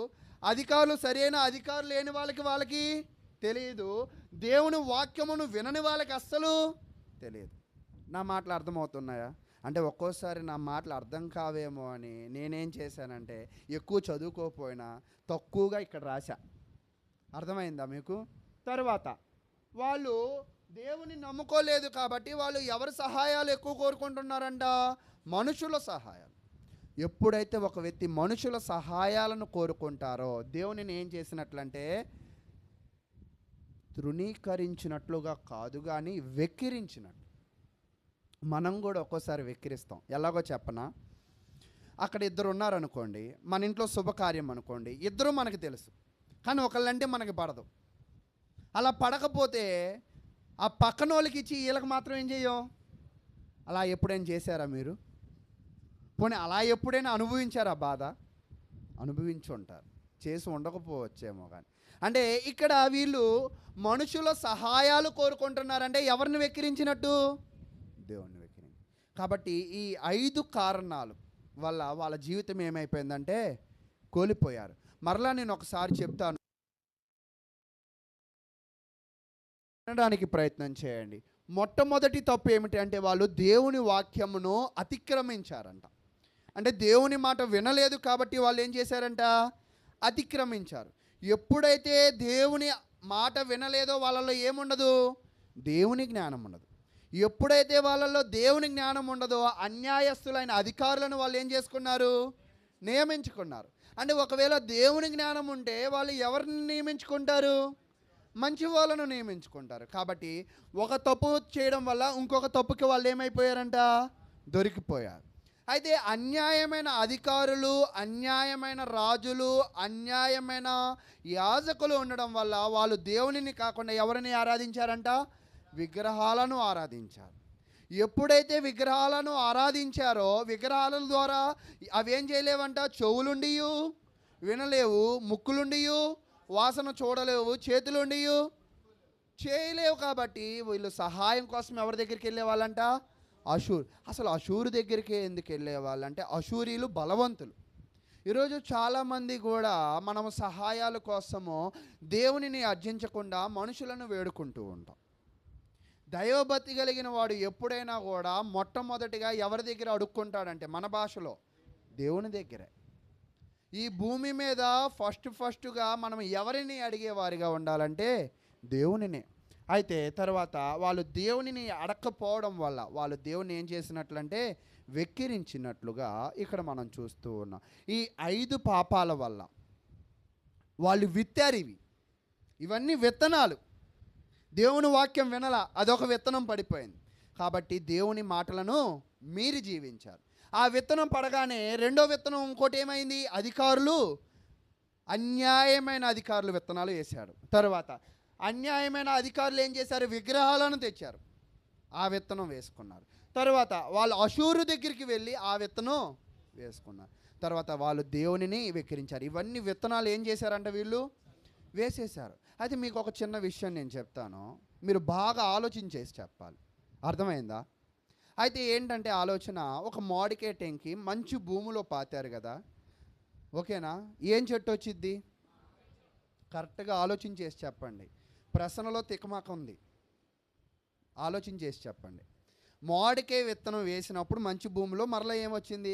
అధికారులు, సరైన అధికారులు లేని వాళ్ళకి తెలియదు. దేవుని వాక్యమును వినని వాళ్ళకి అస్సలు తెలియదు. నా మాటలు అర్థమవుతున్నాయా? అంటే ఒక్కోసారి నా మాటలు అర్థం కావేమో అని నేనేం చేశానంటే ఎక్కువ చదువుకోకపోయినా తక్కువగా ఇక్కడ రాశా. అర్థమైందా మీకు? తర్వాత వాళ్ళు దేవుని నమ్ముకోలేదు కాబట్టి వాళ్ళు ఎవరి సహాయాలు ఎక్కువ కోరుకుంటున్నారంట? మనుషుల సహాయాలు. ఎప్పుడైతే ఒక వ్యక్తి మనుషుల సహాయాలను కోరుకుంటారో దేవునిని ఏం చేసినట్లంటే తృణీకరించినట్లుగా కాదు కానీ వెక్కిరించినట్లు. మనం కూడా ఒక్కోసారి వెక్కిరిస్తాం. ఎలాగో చెప్పనా? అక్కడ ఇద్దరు ఉన్నారనుకోండి, మన ఇంట్లో శుభకార్యం అనుకోండి, ఇద్దరు మనకు తెలుసు కానీ ఒకళ్ళంటే మనకి పడదు. అలా పడకపోతే ఆ పక్కన వాళ్ళకి ఇచ్చి వీళ్ళకి మాత్రం ఏం చేయం? అలా ఎప్పుడైనా చేశారా మీరు? పోనీ అలా ఎప్పుడైనా అనుభవించారా బాధ? అనుభవించి ఉంటారు, చేసి ఉండకపోవచ్చేమో. కానీ అంటే ఇక్కడ వీళ్ళు మనుషుల సహాయాలు కోరుకుంటున్నారంటే ఎవరిని వెక్కిరించినట్టు? దేవుణ్ణి వెక్కిరించి. కాబట్టి ఈ 5 కారణాలు వల్ల వాళ్ళ జీవితం ఏమైపోయిందంటే కోల్పోయారు. మరలా నేను ఒకసారి చెప్తాను, వినడానికి ప్రయత్నం చేయండి. మొట్టమొదటి తప్పు ఏమిటి అంటే వాళ్ళు దేవుని వాక్యమును అతిక్రమించారంట. అంటే దేవుని మాట వినలేదు కాబట్టి వాళ్ళు ఏం చేశారంట? అతిక్రమించారు. ఎప్పుడైతే దేవుని మాట వినలేదో వాళ్ళలో ఏముండదు, దేవుని జ్ఞానం ఉండదు. ఎప్పుడైతే వాళ్ళలో దేవుని జ్ఞానం ఉండదో అన్యాయస్తులైన అధికారులను వాళ్ళు ఏం చేసుకున్నారు, నియమించుకున్నారు. అంటే ఒకవేళ దేవుని జ్ఞానం ఉంటే వాళ్ళు ఎవరిని నియమించుకుంటారు, మంచి వాళ్ళను నియమించుకుంటారు. కాబట్టి ఒక తప్పు చేయడం వల్ల ఇంకొక తప్పుకి వాళ్ళు ఏమైపోయారంట, దొరికిపోయారు. అయితే అన్యాయమైన అధికారులు, అన్యాయమైన రాజులు, అన్యాయమైన యాజకులు ఉండడం వల్ల వాళ్ళు దేవునిని కాకుండా ఎవరిని ఆరాధించారంట, విగ్రహాలను ఆరాధించారు. ఎప్పుడైతే విగ్రహాలను ఆరాధించారో విగ్రహాల ద్వారా అవేం చేయలేవంట, చెవులుండి వినలేవు, ముక్కులుండి వాసన చూడలేవు, చేతులుండి చేయలేవు. కాబట్టి వీళ్ళు సహాయం కోసం ఎవరి దగ్గరికి వెళ్ళేవాళ్ళంట, అషూర్. అసలు అషూరు దగ్గరికి ఎందుకు వెళ్ళేవాళ్ళు అంటే అషూరీలు బలవంతులు. ఈరోజు చాలామంది కూడా మనం సహాయాల కోసము దేవునిని అర్జించకుండా మనుషులను వేడుకుంటూ ఉంటాం. దైవభక్తి కలిగిన వాడు ఎప్పుడైనా కూడా మొట్టమొదటిగా ఎవరి దగ్గర అడుక్కుంటాడంటే మన భాషలో దేవుని దగ్గరే. ఈ భూమి మీద ఫస్ట్గా మనం ఎవరిని అడిగేవారిగా ఉండాలంటే దేవునినే. అయితే తర్వాత వాళ్ళు దేవునిని అడక్కపోవడం వల్ల వాళ్ళు దేవుని ఏం చేసినట్లంటే వెక్కిరించినట్లుగా ఇక్కడ మనం చూస్తూ ఉన్నాం. ఈ 5 పాపాల వల్ల వాళ్ళు విత్తారు. ఇవన్నీ విత్తనాలు. దేవుని వాక్యం వినల, అదొక విత్తనం పడిపోయింది. కాబట్టి దేవుని మాటలను మీరి జీవించారు. ఆ విత్తనం పడగానే రెండో విత్తనం ఇంకోటి ఏమైంది, అధికారులు, అన్యాయమైన అధికారులు విత్తనాలు వేశాడు. తర్వాత అన్యాయమైన అధికారులు ఏం చేశారు, విగ్రహాలను తెచ్చారు, ఆ విత్తనం వేసుకున్నారు. తర్వాత వాళ్ళు అషూరు దగ్గరికి వెళ్ళి ఆ విత్తనం వేసుకున్నారు. తర్వాత వాళ్ళు దేవునిని వెక్కిరించారు. ఇవన్నీ విత్తనాలు ఏం చేశారంటే వీళ్ళు వేసేశారు. అయితే మీకు ఒక చిన్న విషయం నేను చెప్తాను, మీరు బాగా ఆలోచించేసి చెప్పాలి. అర్థమైందా? అయితే ఏంటంటే ఆలోచన, ఒక మామిడికాయ టెంకి మంచి భూమిలో పాతారు కదా, ఓకేనా? ఏం చెట్టు వచ్చిద్ది? కరెక్ట్గా ఆలోచించేసి చెప్పండి. ప్రశ్నలో తికమక ఉంది, ఆలోచించేసి చెప్పండి. మామిడికాయ విత్తనం వేసినప్పుడు మంచి భూమిలో మరలా ఏమొచ్చింది?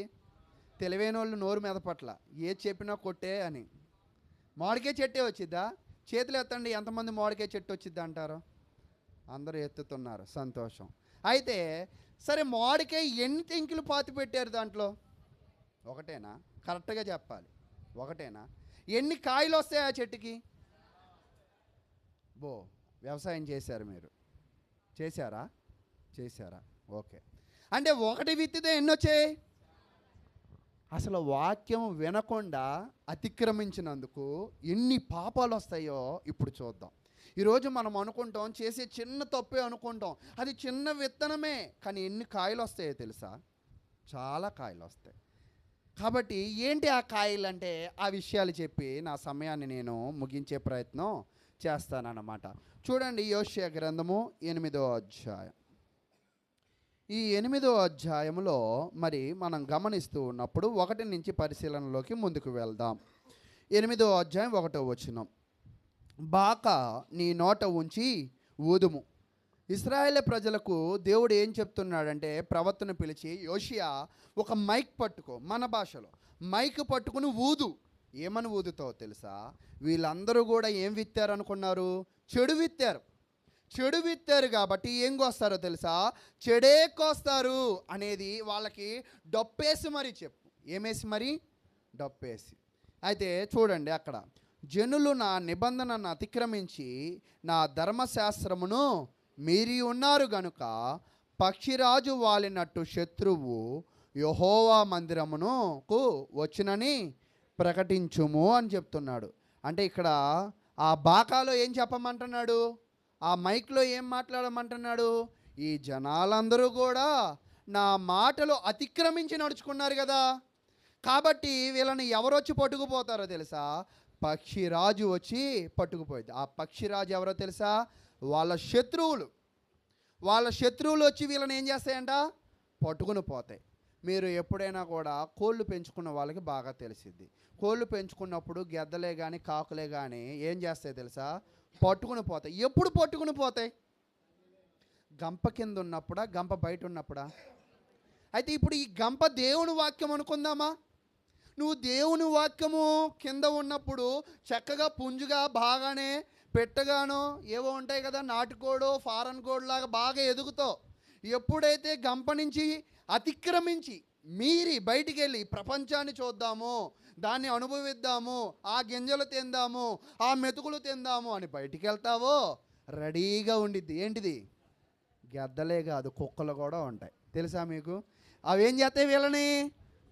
తెలివైన వాళ్ళు నోరు మెదపట్ల, ఏది చెప్పినా కొట్టే అని. మామిడికాయ చెట్టే వచ్చిద్దా? చేతులు ఎత్తండి, ఎంతమంది మామిడికాయ చెట్టు వచ్చిద్దా అంటారు? అందరూ ఎత్తుతున్నారు, సంతోషం. అయితే సరే, మామిడికాయ ఎన్ని టెంకులు పాతి పెట్టారు దాంట్లో? ఒకటేనా? కరెక్ట్గా చెప్పాలి, ఒకటేనా? ఎన్ని కాయలు వస్తాయి ఆ చెట్టుకి? వ్యవసాయం చేశారు మీరు, చేశారా? ఓకే. అంటే ఒకటి విత్తితే ఎన్ని వచ్చాయి? అసలు వాక్యం వినకుండా అతిక్రమించినందుకు ఎన్ని పాపాలు వస్తాయో ఇప్పుడు చూద్దాం. ఈరోజు మనం అనుకుంటాం, చేసే చిన్న తప్పే అనుకుంటాం, అది చిన్న విత్తనమే, కానీ ఎన్ని కాయలు వస్తాయో తెలుసా? చాలా కాయలు వస్తాయి. కాబట్టి ఏంటి ఆ కాయలు అంటే ఆ విషయాలు చెప్పి నా సమయాన్ని నేను ముగించే ప్రయత్నం చేస్తానన్నమాట. చూడండి, యోషియా గ్రంథము 8వ అధ్యాయం. ఈ 8వ అధ్యాయంలో మరి మనం గమనిస్తూ ఉన్నప్పుడు 1 నుంచి పరిశీలనలోకి ముందుకు వెళ్దాం. 8వ అధ్యాయం 1వ వచనం. బాకా నీ నోట ఉంచి ఊదుము. ఇశ్రాయేలు ప్రజలకు దేవుడు ఏం చెప్తున్నాడంటే, ప్రవక్తను పిలిచి, యోషియా ఒక మైక్ పట్టుకో, మన భాషలో మైక్ పట్టుకుని ఊదు. ఏమని ఊదుతావు తెలుసా? వీళ్ళందరూ కూడా ఏం విత్తారు అనుకున్నారు? చెడు విత్తారు. చెడు విత్తారు కాబట్టి ఏం కోస్తారో తెలుసా? చెడే కోస్తారు అనేది వాళ్ళకి డప్పేసి మరి చెప్పు. ఏమేసి మరి? డప్పేసి. అయితే చూడండి అక్కడ, జనులు నా నిబంధనను అతిక్రమించి నా ధర్మశాస్త్రమును మీరి ఉన్నారు గనుక పక్షిరాజు వాలినట్టు శత్రువు యెహోవా మందిరమునకు వచ్చునని ప్రకటించుము అని చెప్తున్నాడు. అంటే ఇక్కడ ఆ బాకాలో ఏం చెప్పమంటున్నాడు? ఆ మైక్లో ఏం మాట్లాడమంటున్నాడు? ఈ జనాలందరూ కూడా నా మాటలు అతిక్రమించి నడుచుకున్నారు కదా, కాబట్టి వీళ్ళని ఎవరొచ్చి పట్టుకుపోతారో తెలుసా? పక్షిరాజు వచ్చి పట్టుకుపోయింది. ఆ పక్షిరాజు ఎవరో తెలుసా? వాళ్ళ శత్రువులు. వాళ్ళ శత్రువులు వచ్చి వీళ్ళని ఏం చేస్తాయంట? పట్టుకుని పోతాయి. మీరు ఎప్పుడైనా కూడా కోళ్ళు పెంచుకున్న వాళ్ళకి బాగా తెలిసిద్ది. కోళ్ళు పెంచుకున్నప్పుడు గెద్దలే కానీ కాకులే కానీ ఏం చేస్తాయి తెలుసా? పట్టుకుని పోతాయి. ఎప్పుడు పట్టుకుని పోతాయి? గంప కింద ఉన్నప్పుడా, గంప బయట ఉన్నప్పుడా? అయితే ఇప్పుడు ఈ గంప దేవుని వాక్యం అనుకుందామా? నువ్వు దేవుని వాక్యము కింద ఉన్నప్పుడు చక్కగా పుంజుగా బాగానే పెట్టగానో ఏవో ఉంటాయి కదా, నాటుకోడో ఫారెన్ కోడ్ లాగా బాగా ఎదుగుతావు. ఎప్పుడైతే గంప నుంచి అతిక్రమించి మీరి బయటికి వెళ్ళి ప్రపంచాన్ని చూద్దాము, దాన్ని అనుభవిద్దాము, ఆ గింజలు తిందాము, ఆ మెతుకులు తిందాము అని బయటికి వెళ్తావో రెడీగా ఉండిద్ది. ఏంటిది? గెద్దలే కాదు, కుక్కలు కూడా ఉంటాయి. తెలుసా మీకు? అవి ఏం చేస్తాయి? వీళ్ళని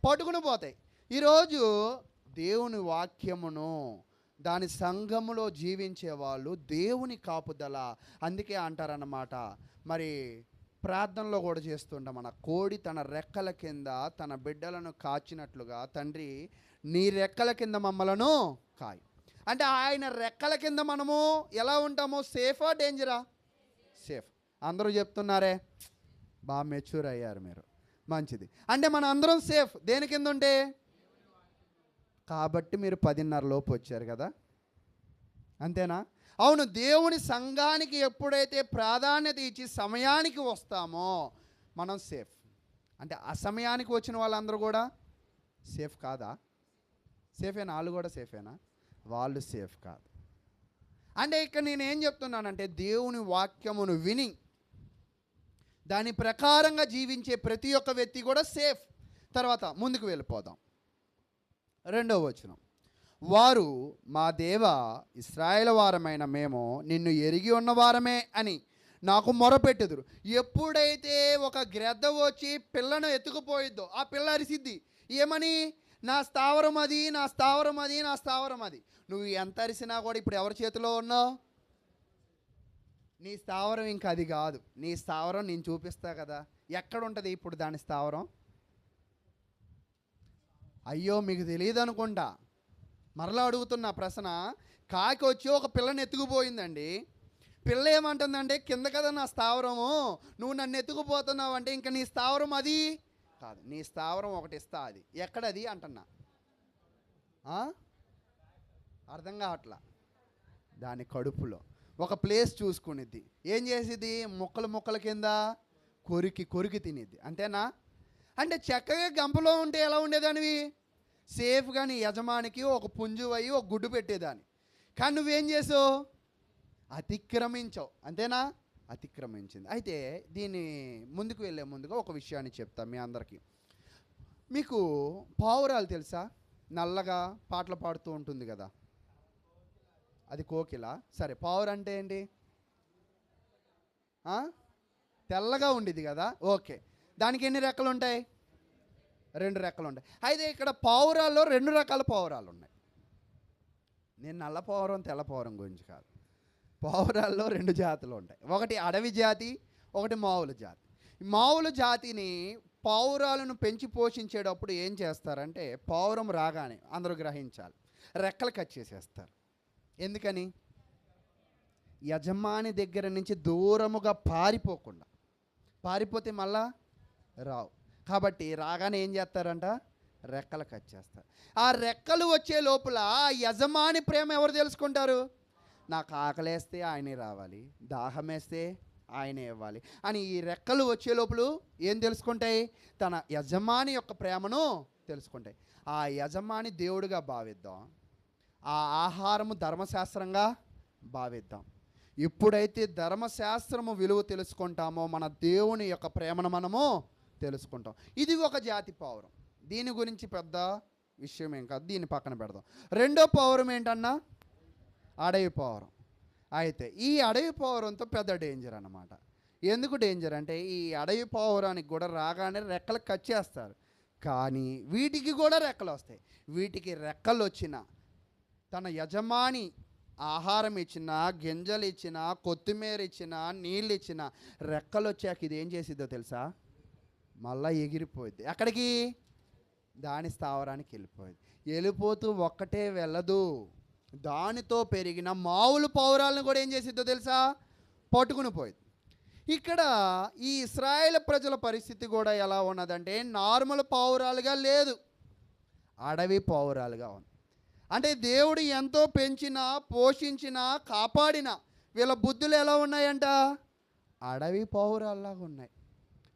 పట్టుకుని పోతాయి. ఈరోజు దేవుని వాక్యమును దాని సంఘములో జీవించే వాళ్ళు దేవుని కాపుదల. అందుకే అంటారన్నమాట, మరి ప్రార్థనలో కూడా చేస్తుంటాం, మన కోడి తన రెక్కల కింద తన బిడ్డలను కాచినట్లుగా తండ్రి నీ రెక్కల కింద మమ్మలను కాయి. అంటే ఆయన రెక్కల కింద మనము ఎలా ఉంటామో? సేఫా డేంజరా? సేఫ్. అందరూ చెప్తున్నారే, బాగా మెచ్యూర్ అయ్యారు మీరు, మంచిది. అంటే మన అందరం సేఫ్ దేని కింద ఉంటే? కాబట్టి మీరు 10:30 లోపు వచ్చారు కదా, అంతేనా? అవును. దేవుని సంఘానికి ఎప్పుడైతే ప్రాధాన్యత ఇచ్చి సమయానికి వస్తామో మనం సేఫ్. అంటే అసమయానికి వచ్చిన వాళ్ళందరూ కూడా సేఫ్ కాదా? సేఫేనా? వాళ్ళు కూడా సేఫేనా? వాళ్ళు సేఫ్ కాదు. అంటే ఇక్కడ నేనేం చెప్తున్నానంటే, దేవుని వాక్యమును విని దాని ప్రకారంగా జీవించే ప్రతి ఒక్క వ్యక్తి కూడా సేఫ్. తర్వాత ముందుకు వెళ్ళిపోదాం. 2వ వచనం, వారు మా దేవ ఇశ్రాయేలు వారమైన మేము నిన్ను ఎరిగి ఉన్నవారమే అని నాకు మొరపెట్టుదురు. ఎప్పుడైతే ఒక గ్రద్ద వచ్చి పిల్లను ఎత్తుకుపోయిద్దో ఆ పిల్ల అరిసిద్ది. ఏమని? నా స్థావరం అది, నా స్థావరం అది, నా స్థావరం అది. నువ్వు ఎంత అరిసినా కూడా ఇప్పుడు ఎవరి చేతిలో ఉన్నావు? నీ స్థావరం ఇంకా అది కాదు. నీ స్థావరం నేను చూపిస్తా కదా. ఎక్కడ ఉంటుంది ఇప్పుడు దాని స్థావరం? అయ్యో మీకు తెలియదు అనుకుంటా. మరలా అడుగుతున్న ప్రశ్న. కాకి వచ్చి ఒక పిల్లని ఎత్తుకుపోయిందండి. పిల్ల ఏమంటుందంటే, కింద కదా నా స్థావరము, నువ్వు నన్ను ఎత్తుకుపోతున్నావు అంటే ఇంకా నీ స్థావరం అది కాదు. నీ స్థావరం ఒకటి ఇస్తా. అది ఎక్కడది అంటున్నా? అర్థం కావట్లా. దాని కడుపులో ఒక ప్లేస్ చూసుకునిద్ది. ఏం చేసిద్ది? ముక్కలు ముక్కల కింద కొరికి కొరికి తినిద్ది. అంతేనా? అంటే చక్కగా గంపలో ఉంటే ఎలా ఉండేదానివి? సేఫ్గా నీ యజమానికి ఒక పుంజు అయ్యి ఒక గుడ్డు పెట్టేదాన్ని. కానీ నువ్వేం చేసావు? అతిక్రమించావు. అంతేనా? అతిక్రమించింది. అయితే దీన్ని ముందుకు వెళ్ళే ముందుగా ఒక విషయాన్ని చెప్తా మీ అందరికీ. మీకు పావురాలు తెలుసా? నల్లగా పాటలు పాడుతూ ఉంటుంది కదా, అది కోకిల. సరే, పావురం అంటే ఏంటి? తెల్లగా ఉండిద్ది కదా. ఓకే, దానికి ఎన్ని రెక్కలు ఉంటాయి? 2 రెక్కలు ఉంటాయి. అయితే ఇక్కడ పావురాల్లో 2 రకాల పావురాలు ఉన్నాయి. నేను నల్ల పావురం తెల్ల పావురం గురించి కాదు. పావురాల్లో 2 జాతులు ఉంటాయి. ఒకటి అడవి జాతి, ఒకటి మావుల జాతి. మావుల జాతిని పావురాలను పెంచి పోషించేటప్పుడు ఏం చేస్తారంటే, పావురం రాగానే అందరూ గ్రహించాలి, రెక్కలు కట్ చేసేస్తారు. ఎందుకని? యజమాని దగ్గర నుంచి దూరముగా పారిపోకుండా. పారిపోతే మళ్ళా రావు. కాబట్టి రాగానే ఏం చేస్తారంట? రెక్కలు కట్ చేస్తారు. ఆ రెక్కలు వచ్చే లోపల యజమాని ప్రేమ ఎవరు తెలుసుకుంటారు? నాకు ఆకలేస్తే ఆయనే రావాలి, దాహం వేస్తే ఆయనే ఇవ్వాలి అని ఈ రెక్కలు వచ్చే లోపల ఏం తెలుసుకుంటాయి? తన యజమాని యొక్క ప్రేమను తెలుసుకుంటాయి. ఆ యజమాని దేవుడిగా భావిద్దాం, ఆ ఆహారము ధర్మశాస్త్రంగా భావిద్దాం. ఎప్పుడైతే ధర్మశాస్త్రము విలువ తెలుసుకుంటామో మన దేవుని యొక్క ప్రేమను మనము తెలుసుకుంటాం. ఇది ఒక జాతి పావురం. దీని గురించి పెద్ద విషయం ఏం కాదు, దీన్ని పక్కన పెడదాం. 2వ పావురం ఏంటన్నా? అడవి పావురం. అయితే ఈ అడవి పావురంతో పెద్ద డేంజర్ అన్నమాట. ఎందుకు డేంజర్ అంటే, ఈ అడవి పావురానికి కూడా రాగానే రెక్కలు కట్ చేస్తారు. కానీ వీటికి కూడా రెక్కలు వస్తాయి. వీటికి రెక్కలు వచ్చిన తన యజమాని ఆహారం ఇచ్చినా, గింజలు ఇచ్చినా, కొత్తిమీర ఇచ్చినా, నీళ్ళు ఇచ్చినా, రెక్కలు వచ్చాక ఇది ఏం చేసిద్దో తెలుసా? మళ్ళీ ఎగిరిపోయింది. ఎక్కడికి? దాని స్థావరానికి వెళ్ళిపోయింది. వెళ్ళిపోతూ ఒక్కటే వెళ్ళదు, దానితో పెరిగిన మావులు పావురాలను కూడా ఏం చేసిద్దో తెలుసా? పట్టుకుని పోయింది. ఇక్కడ ఈ ఇశ్రాయేలు ప్రజల పరిస్థితి కూడా ఎలా ఉన్నదంటే, నార్మల్ పావురాలుగా లేదు, అడవి పావురాలుగా ఉంది. అంటే దేవుడు ఎంతో పెంచినా, పోషించినా, కాపాడినా వీళ్ళ బుద్ధులు ఎలా ఉన్నాయంట? అడవి పావురాల్లాగా ఉన్నాయి.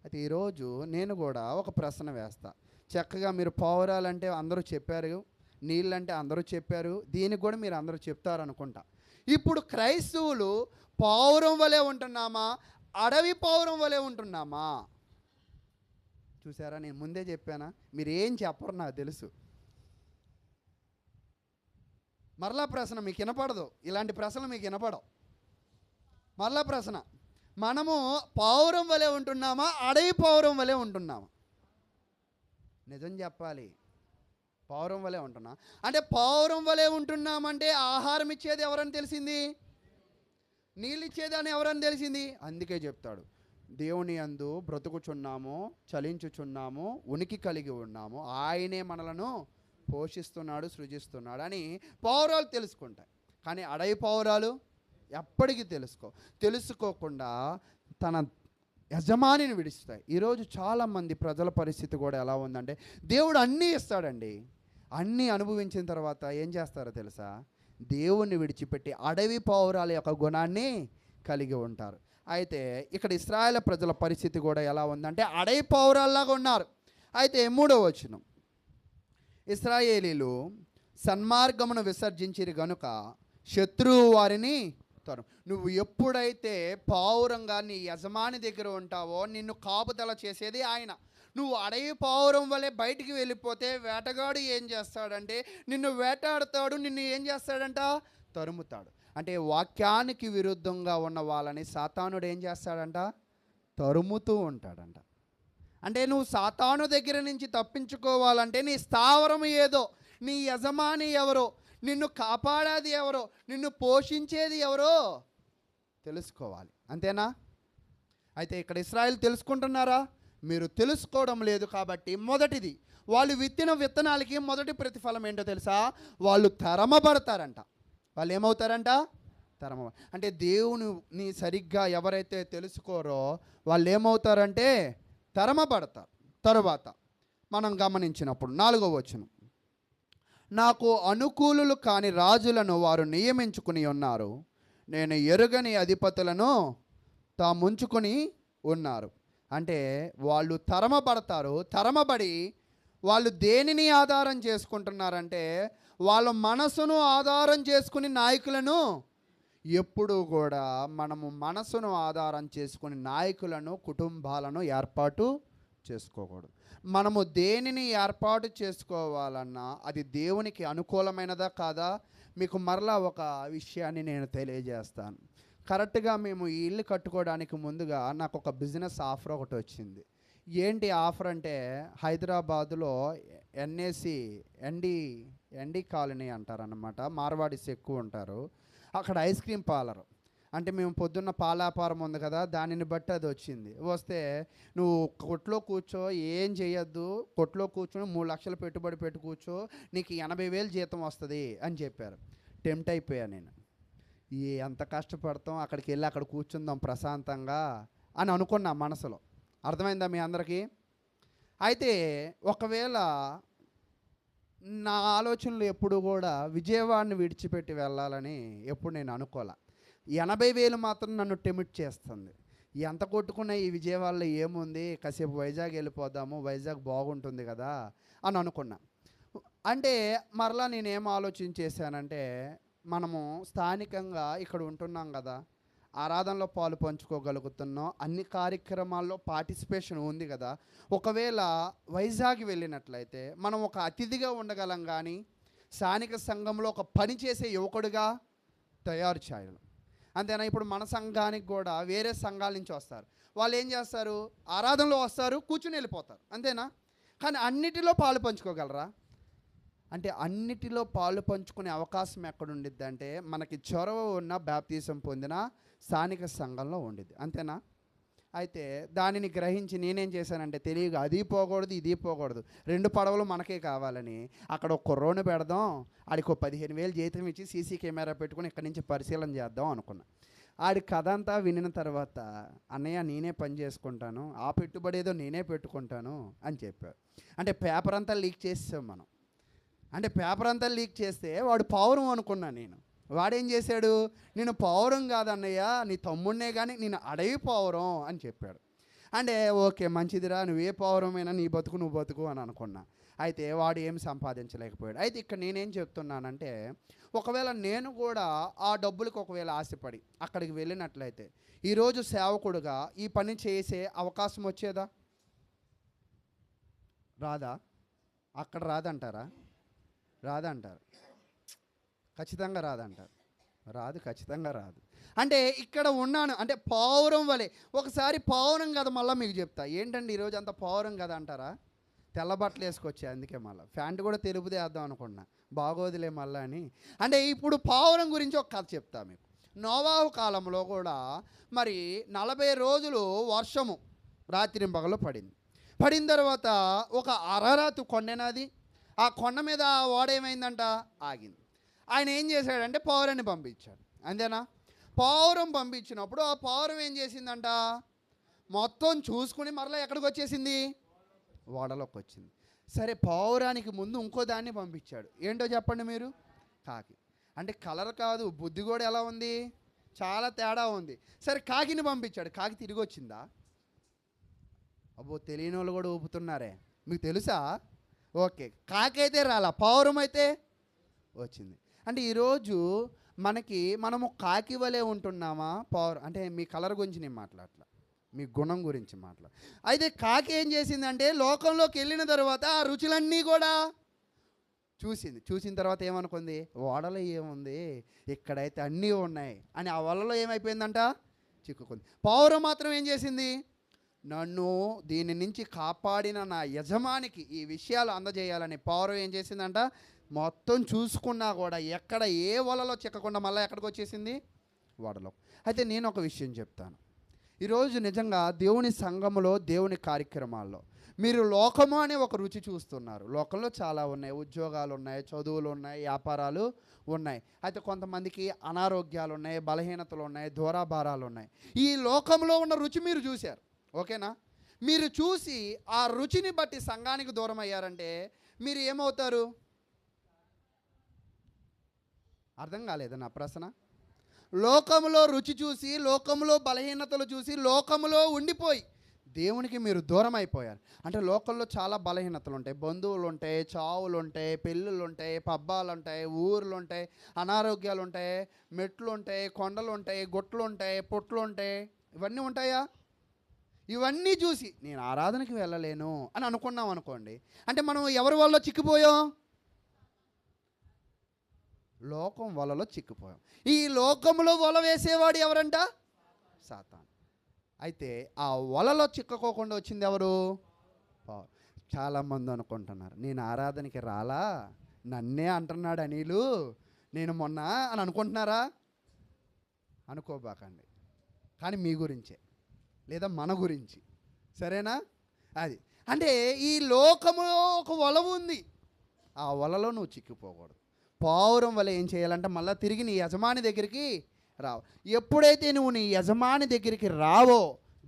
అయితే ఈరోజు నేను కూడా ఒక ప్రశ్న వేస్తా. చక్కగా మీరు పావురాలంటే అందరూ చెప్పారు, నీళ్ళంటే అందరూ చెప్పారు, దీనికి కూడా మీరు అందరూ చెప్తారనుకుంటా. ఇప్పుడు క్రైస్తవులు పావురం వలె ఉంటున్నామా, అడవి పావురం వలె ఉంటున్నామా? చూసారా, నేను ముందే చెప్పానా? మీరు ఏం చెప్పరు నాకు తెలుసు. మరలా ప్రశ్న మీకు వినపడదు, ఇలాంటి ప్రశ్నలు మీకు వినపడవు. మరలా ప్రశ్న, మనము పావురం వలె ఉంటున్నామా, అడవి పావురం వలె ఉంటున్నామా? నిజం చెప్పాలి, పావురం వలె ఉంటున్నా. అంటే పావురం వలె ఉంటున్నామంటే ఆహారం ఇచ్చేది ఎవరని తెలిసింది? నీళ్ళు ఇచ్చేదని ఎవరని తెలిసింది? అందుకే చెప్తాడు, దేవుని యందు బ్రతుకుచున్నాము, చలించుచున్నాము, ఉనికి కలిగి ఉన్నాము, ఆయనే మనలను పోషిస్తున్నాడు, సృజిస్తున్నాడు అని పావురాలు తెలుసుకుంటాయి. కానీ అడవి పావురాలు ఎప్పటికీ తెలుసుకోకుండా తన యజమానిని విడిస్తాయి. ఈరోజు చాలామంది ప్రజల పరిస్థితి కూడా ఎలా ఉందంటే, దేవుడు అన్నీ ఇస్తాడండి, అన్నీ అనుభవించిన తర్వాత ఏం చేస్తారో తెలుసా? దేవుణ్ణి విడిచిపెట్టి అడవి పావురాల యొక్క గుణాన్ని కలిగి ఉంటారు. అయితే ఇక్కడ ఇశ్రాయేలు ప్రజల పరిస్థితి కూడా ఎలా ఉందంటే అడవి పావురాల్లాగా ఉన్నారు. అయితే 3వ వచనం, ఇశ్రాయేలీలు సన్మార్గమును విసర్జించిరి గనుక శత్రువు వారిని తరు. నువ్వు ఎప్పుడైతే పావురంగా నీ యజమాని దగ్గర ఉంటావో నిన్ను కాపుదల చేసేది ఆయన. నువ్వు అడవి పావురం వలె బయటికి వెళ్ళిపోతే వేటగాడు ఏం చేస్తాడంటే నిన్ను వేటాడుతాడు, నిన్ను ఏం చేస్తాడంట? తరుముతాడు. అంటే వాక్యానికి విరుద్ధంగా ఉన్న వాళ్ళని సాతానుడు ఏం చేస్తాడంట? తరుముతూ ఉంటాడంట. అంటే నువ్వు సాతాను దగ్గర నుంచి తప్పించుకోవాలంటే నీ స్థావరం ఏదో, నీ యజమాని ఎవరో, నిన్ను కాపాడేది ఎవరో, నిన్ను పోషించేది ఎవరో తెలుసుకోవాలి. అంతేనా? అయితే ఇక్కడ ఇశ్రాయేలు తెలుసుకుంటున్నారా? మీరు తెలుసుకోవడం లేదు. కాబట్టి మొదటిది, వాళ్ళు విత్తిన విత్తనాలకి మొదటి ప్రతిఫలం ఏంటో తెలుసా? వాళ్ళు తరమబడతారంట. వాళ్ళు ఏమవుతారంట? అంటే దేవుని సరిగ్గా ఎవరైతే తెలుసుకోరో వాళ్ళు ఏమవుతారంటే తరమబడతారు. తరువాత మనం గమనించినప్పుడు 4వ వచనం, నాకు అనుకూలులు కాని రాజులను వారు నియమించుకుని ఉన్నారు, నేను ఎరుగని అధిపతులను తాముంచుకొని ఉన్నారు. అంటే వాళ్ళు తరమబడతారు. తరమబడి వాళ్ళు దేనిని ఆధారం చేసుకుంటున్నారంటే వాళ్ళ మనసును ఆధారం చేసుకుని నాయకులను, ఎప్పుడు కూడా మనము మనసును ఆధారం చేసుకుని నాయకులను, కుటుంబాలను ఏర్పాటు చేసుకోకూడదు. మనము దేనిని ఏర్పాటు చేసుకోవాలన్నా అది దేవునికి అనుకూలమైనదా కాదా? మీకు మరలా ఒక విషయాన్ని నేను తెలియజేస్తాను. కరెక్ట్గా మేము ఈ ఇల్లు కట్టుకోవడానికి ముందుగా నాకు ఒక బిజినెస్ ఆఫర్ ఒకటి వచ్చింది. ఏంటి ఆఫర్ అంటే, హైదరాబాదులో ఎన్డీ కాలనీ అంటారనమాట, మార్వాడీస్ ఎక్కువ ఉంటారు అక్కడ. ఐస్ క్రీమ్ పార్లర్ అంటే మేము పొద్దున్న పాలాపారం ఉంది కదా, దానిని బట్టి అది వచ్చింది. వస్తే నువ్వు కొట్లో కూర్చో, ఏం చేయొద్దు, కొట్లో కూర్చొని 3 లక్షలు పెట్టుబడి పెట్టి కూర్చో, నీకు 80,000 జీతం వస్తుంది అని చెప్పారు. టెంప్ట్ అయిపోయా నేను. ఎంత కష్టపడతాం, అక్కడికి వెళ్ళి అక్కడ కూర్చుందాం ప్రశాంతంగా అని అనుకున్నా మనసులో. అర్థమైందా మీ అందరికీ? అయితే ఒకవేళ నా ఆలోచనలు ఎప్పుడు కూడా విజయవాడని విడిచిపెట్టి వెళ్ళాలని ఎప్పుడు నేను అనుకోలే. 80,000 మాత్రం నన్ను టెమిట్ చేస్తుంది. ఎంత కొట్టుకున్న ఈ విజయవాడలో ఏముంది, కాసేపు వైజాగ్ వెళ్ళిపోదాము, వైజాగ్ బాగుంటుంది కదా అని అనుకున్నా. అంటే మరలా నేనేం ఆలోచించేసానంటే, మనము స్థానికంగా ఇక్కడ ఉంటున్నాం కదా, ఆరాధనలో పాలు పంచుకోగలుగుతున్నాం, అన్ని కార్యక్రమాల్లో పార్టిసిపేషన్ ఉంది కదా, ఒకవేళ వైజాగ్ వెళ్ళినట్లయితే మనం ఒక అతిథిగా ఉండగలం, కానీ స్థానిక సంఘంలో ఒక పని చేసే యువకుడిగా తయారు చేయాలి. అంతేనా? ఇప్పుడు మన సంఘానికి కూడా వేరే సంఘాల నుంచి వస్తారు. వాళ్ళు ఏం చేస్తారు? ఆరాధనలో వస్తారు, కూర్చుని వెళ్ళిపోతారు, అంతేనా? కానీ అన్నిటిలో పాలు పంచుకోగలరా? అంటే అన్నిటిలో పాలు పంచుకునే అవకాశం ఎక్కడ ఉండిద్ది అంటే, మనకి చొరవ ఉన్న బాప్తిజం పొందిన స్థానిక సంఘంలో ఉండిద్ది, అంతేనా? అయితే దానిని గ్రహించి నేనేం చేశానంటే, తెలియగా అది పోకూడదు ఇది పోకూడదు, 2 పడవలు మనకే కావాలని అక్కడ ఒక కుర్రోని పెడదాం, ఆడికి 15,000 జీతం ఇచ్చి సీసీ కెమెరా పెట్టుకుని ఇక్కడి నుంచి పరిశీలన చేద్దాం అనుకున్నా. ఆడి కథ అంతా వినిన తర్వాత, అన్నయ్య నేనే పని చేసుకుంటాను, ఆ పెట్టుబడి ఏదో నేనే పెట్టుకుంటాను అని చెప్పారు. అంటే పేపర్ అంతా లీక్ చేసాం మనం. అంటే పేపర్ అంతా లీక్ చేస్తే వాడు పావురం అనుకున్నా నేను. వాడేం చేశాడు? నేను పావురం కాదన్నయ్య, నీ తమ్ముడినే, కానీ నేను అడవి పావురం అని చెప్పాడు. అంటే ఓకే మంచిదిరా, నువ్వే పావురమైనా నీ బతుకు నువ్వు బతుకు అని అనుకున్నా. అయితే వాడు ఏమి సంపాదించలేకపోయాడు. అయితే ఇక్కడ నేనేం చెప్తున్నానంటే, ఒకవేళ నేను కూడా ఆ డబ్బులకు ఒకవేళ ఆశపడి అక్కడికి వెళ్ళినట్లయితే ఈరోజు సేవకుడుగా ఈ పని చేసే అవకాశం వచ్చేదా? రాదా? అక్కడ రాదంటారా? రాదంటారు. ఖచ్చితంగా రాదంటారు. రాదు, ఖచ్చితంగా రాదు. అంటే ఇక్కడ ఉన్నాను అంటే పావురం వలె. ఒకసారి పావురం కదా, మళ్ళీ మీకు చెప్తా ఏంటండి ఈరోజు అంత పావురం కదా అంటారా? తెల్ల బట్టలు వేసుకొచ్చా, అందుకే మళ్ళీ ప్యాంటు కూడా తెలుపుదే వేద్దాం అనుకున్నా, బాగోదులే మళ్ళా అని. అంటే ఇప్పుడు పావురం గురించి ఒక కథ చెప్తా మీకు. నోవాహు కాలంలో కూడా మరి 40 రోజులు వర్షము రాత్రింపగలు పడింది. పడిన తర్వాత ఒక అరరాతు కొండనది, ఆ కొండ మీద ఓడేమైందంట, ఆగింది. ఆయన ఏం చేశాడంటే పావురాన్ని పంపించాడు. అంతేనా? పావురం పంపించినప్పుడు ఆ పావురం ఏం చేసిందంట, మొత్తం చూసుకుని మరలా ఎక్కడికి వచ్చేసింది, ఓడలోకి వచ్చింది. సరే, పావురానికి ముందు ఇంకో దాన్ని పంపించాడు. ఏంటో చెప్పండి మీరు? కాకి. అంటే కలర్ కాదు, బుద్ధి కూడా ఎలా ఉంది, చాలా తేడా ఉంది. సరే, కాకిని పంపించాడు. కాకి తిరిగి వచ్చిందా? అబ్బో, తెలియని వాళ్ళు కూడా ఊపుతున్నారే, మీకు తెలుసా? ఓకే, కాకి అయితే రాలా, పావురం అయితే వచ్చింది. అంటే ఈరోజు మనము కాకి వలె ఉంటున్నామా, పావురం? అంటే మీ కలర్ గురించి నేను మాట్లాడట్లా, మీ గుణం గురించి మాట్లాడు. అయితే కాకి ఏం చేసిందంటే లోకంలోకి వెళ్ళిన తర్వాత ఆ రుచులన్నీ కూడా చూసింది. చూసిన తర్వాత ఏమనుకుంది, ఓడలో ఏముంది, ఇక్కడైతే అన్నీ ఉన్నాయి అని ఆ వలలో ఏమైపోయిందంట, చిక్కుకుంది. పావురం మాత్రం ఏం చేసింది, నన్ను దీని నుంచి కాపాడిన నా యజమానికి ఈ విషయాలు అందజేయాలని పావురం ఏం చేసిందంట, మొత్తం చూసుకున్నా కూడా ఎక్కడ ఏ వలలో చిక్కకుండా మళ్ళీ ఎక్కడికి వచ్చేసింది, ఓడలో. అయితే నేను ఒక విషయం చెప్తాను. ఈరోజు నిజంగా దేవుని సంఘములో, దేవుని కార్యక్రమాల్లో మీరు లోకము అనే ఒక రుచి చూస్తున్నారు. లోకంలో చాలా ఉన్నాయి, ఉద్యోగాలు ఉన్నాయి, చదువులు ఉన్నాయి, వ్యాపారాలు ఉన్నాయి. అయితే కొంతమందికి అనారోగ్యాలు ఉన్నాయి, బలహీనతలు ఉన్నాయి, దూరాభారాలు ఉన్నాయి. ఈ లోకంలో ఉన్న రుచి మీరు చూశారు, ఓకేనా? మీరు చూసి ఆ రుచిని బట్టి సంఘానికి దూరం అయ్యారంటే మీరు ఏమవుతారు? అర్థం కాలేదు నా ప్రశ్న. లోకములో రుచి చూసి, లోకములో బలహీనతలు చూసి, లోకములో ఉండిపోయి దేవునికి మీరు దూరం అయిపోయారు. అంటే లోకంలో చాలా బలహీనతలు ఉంటాయి, బంధువులు ఉంటాయి, చావులు ఉంటాయి, పెళ్ళిళ్ళు ఉంటాయి, పబ్బాలు ఉంటాయి, ఊర్లు ఉంటాయి, అనారోగ్యాలు ఉంటాయి, మెట్లు ఉంటాయి, కొండలు ఉంటాయి, గుట్లు ఉంటాయి, పుట్లు ఉంటాయి. ఇవన్నీ ఉంటాయా? ఇవన్నీ చూసి నేను ఆరాధనకి వెళ్ళలేను అని అనుకున్నాం అనుకోండి, అంటే మనం ఎవరి వల్ల చిక్కిపోయాం? లోకం వలలో చిక్కిపోయాం. ఈ లోకంలో వల వేసేవాడు ఎవరంట? సాతాను. అయితే ఆ వలలో చిక్కకోకుండా వచ్చింది ఎవరు? చాలామంది అనుకుంటున్నారు, నేను ఆరాధనకి రాలా, నన్నే అంటున్నాడు అనిలు, నేను మొన్న అని అనుకుంటున్నారా? అనుకోబాకండి. కానీ మీ గురించే, లేదా మన గురించి, సరేనా? అది అంటే ఈ లోకములో ఒక వల ఉంది, ఆ వలలో నువ్వు చిక్కిపోకూడదు. పావురం వల్ల ఏం చేయాలంటే మళ్ళీ తిరిగి నీ యజమాని దగ్గరికి రావు. ఎప్పుడైతే నువ్వు నీ యజమాని దగ్గరికి రావో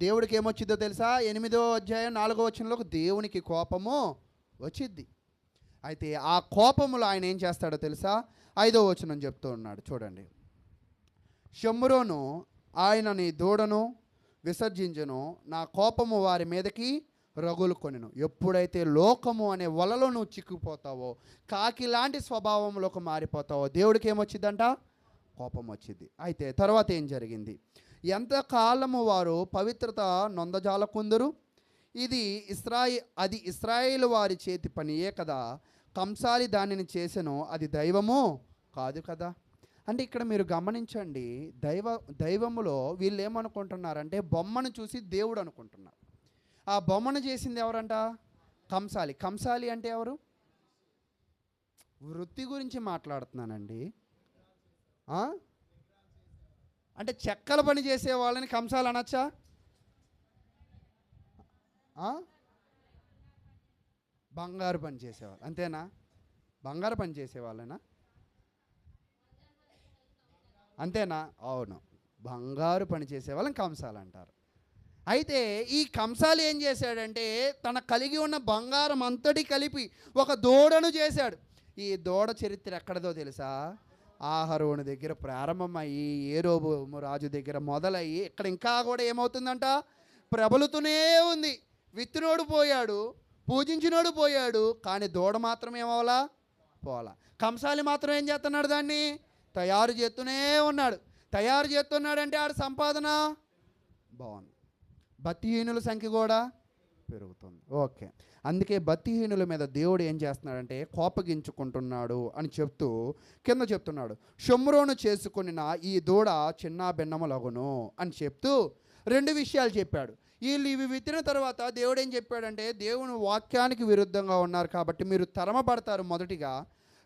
దేవుడికి ఏమొచ్చిందో తెలుసా? 8వ అధ్యాయం 4వ వచనంలోకి దేవునికి కోపము వచ్చిద్ది. అయితే ఆ కోపములో ఆయన ఏం చేస్తాడో తెలుసా? 5వ వచనం చెప్తూ ఉన్నాడు, చూడండి. షమ్రోను ఆయన నీ దూడను విసర్జించును, నా కోపము వారి మీదకి రగులు కొనెను. ఎప్పుడైతే లోకము అనే వలలో నువ్వు చిక్కుపోతావో, కాకి లాంటి స్వభావంలోకి మారిపోతావో, దేవుడికి ఏమొచ్చిందంట? కోపం వచ్చింది. అయితే తర్వాత ఏం జరిగింది? ఎంతకాలము వారు పవిత్రత నొందజాలకుందరు, అది ఇశ్రాయేలు వారి చేతి పనియే కదా, కంసాలి దానిని చేసెను, అది దైవము కాదు కదా. అంటే ఇక్కడ మీరు గమనించండి, దైవములో వీళ్ళు ఏమనుకుంటున్నారంటే బొమ్మను చూసి దేవుడు అనుకుంటున్నారు. ఆ బొమ్మను చేసింది ఎవరంట? కంసాలి. కంసాలి అంటే ఎవరు? వృత్తి గురించి మాట్లాడుతున్నానండి. అంటే చెక్కల పని చేసే వాళ్ళని కంసాలి అనొచ్చా? బంగారు పని చేసేవాళ్ళు అంతేనా? బంగారు పని చేసేవాళ్ళేనా? అంతేనా? అవును, బంగారు పని చేసేవాళ్ళని కంసాలి అంటారు. అయితే ఈ కంసాలి ఏం చేశాడంటే తన కలిగి ఉన్న బంగారం అంతటి కలిపి ఒక దూడను చేశాడు. ఈ దూడ చరిత్ర ఎక్కడదో తెలుసా? ఆహరోను దగ్గర ప్రారంభమయ్యి ఏరోబోము రాజు దగ్గర మొదలయ్యి ఇక్కడ ఇంకా కూడా ఏమవుతుందంట? ప్రబలుతూనే ఉంది. విత్తునోడు పోయాడు, పూజించినోడు పోయాడు, కానీ దూడ మాత్రం ఏమవలా పోలా. కంసాలి మాత్రం ఏం చేస్తున్నాడు? దాన్ని తయారు చేస్తూనే ఉన్నాడు. తయారు చేస్తున్నాడంటే ఆడ సంపాదన బాగుంది. భక్తిహీనుల సంఖ్య కూడా పెరుగుతుంది. ఓకే, అందుకే భక్తిహీనుల మీద దేవుడు ఏం చేస్తున్నాడంటే కోపగించుకుంటున్నాడు అని చెప్తూ కింద చెప్తున్నాడు, షొమ్రోను చేసుకున్న ఈ దూడ చిన్న భిన్నములగును అని చెప్తూ రెండు విషయాలు చెప్పాడు. వీళ్ళు ఇవి విత్తిన తర్వాత దేవుడు ఏం చెప్పాడంటే, దేవుని వాక్యానికి విరుద్ధంగా ఉన్నారు కాబట్టి మీరు తరమబడతారు మొదటిగా.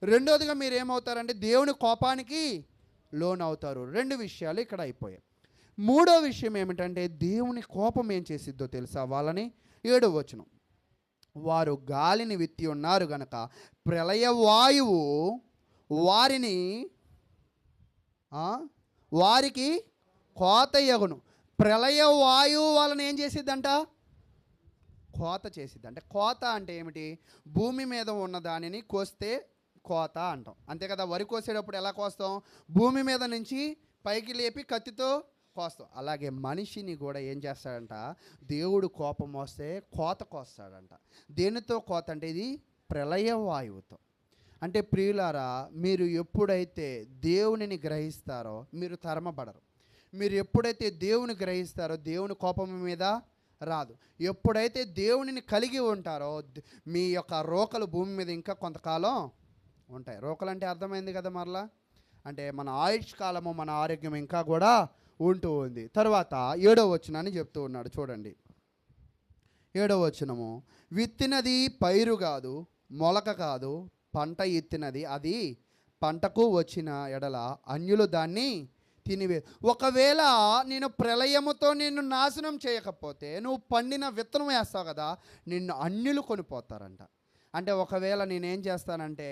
రెండోదిగా మీరు ఏమవుతారంటే దేవుని కోపానికి లోనవుతారు. రెండు విషయాలు ఇక్కడ అయిపోయాయి. మూడో విషయం ఏమిటంటే దేవుని కోపం ఏం చేసిద్దో తెలుసా? వాళ్ళని 7వ వచనం, వారు గాలిని విత్తి ఉన్నారు గనక ప్రళయ వాయువు వారికి కోతయగును. ప్రళయ వాయువు వాళ్ళని ఏం చేసిద్దంట? కోత చేసిద్ది. అంటే కోత అంటే ఏమిటి? భూమి మీద ఉన్న దానిని కోస్తే కోత అంటాం, అంతే కదా. వరి కోసేటప్పుడు ఎలా కోస్తాం? భూమి మీద నుంచి పైకి లేపి కత్తితో కోస్తాం. అలాగే మనిషిని కూడా ఏం చేస్తాడంట? దేవుడు కోపం వస్తే కోత కోస్తాడంట. దేనితో కోత అంటే? ఇది ప్రళయ వాయువుతో. అంటే ప్రియులారా, మీరు ఎప్పుడైతే దేవునిని గ్రహిస్తారో మీరు తరమబడరు. మీరు ఎప్పుడైతే దేవుని గ్రహిస్తారో దేవుని కోపం మీద రాదు. ఎప్పుడైతే దేవునిని కలిగి ఉంటారో మీ యొక్క రోకలు భూమి మీద ఇంకా కొంతకాలం ఉంటాయి. రోకలు అంటే అర్థమైంది కదా మరలా? అంటే మన ఆయుష్ కాలము, మన ఆరోగ్యం ఇంకా కూడా ఉంటూ ఉంది. తర్వాత 7వ వచనాన్ని చెప్తూ ఉన్నాడు చూడండి. 7వ వచనము, విత్తినది పైరు కాదు, మొలక కాదు, పంట ఎత్తినది అది పంటకు వచ్చిన ఎడల అన్యులు దాన్ని తినివే. ఒకవేళ నేను ప్రళయముతో నిన్ను నాశనం చేయకపోతే నువ్వు పండిన విత్తనం వేస్తావు కదా, నిన్ను అన్యులు కొనిపోతారంట. అంటే ఒకవేళ నేనేం చేస్తానంటే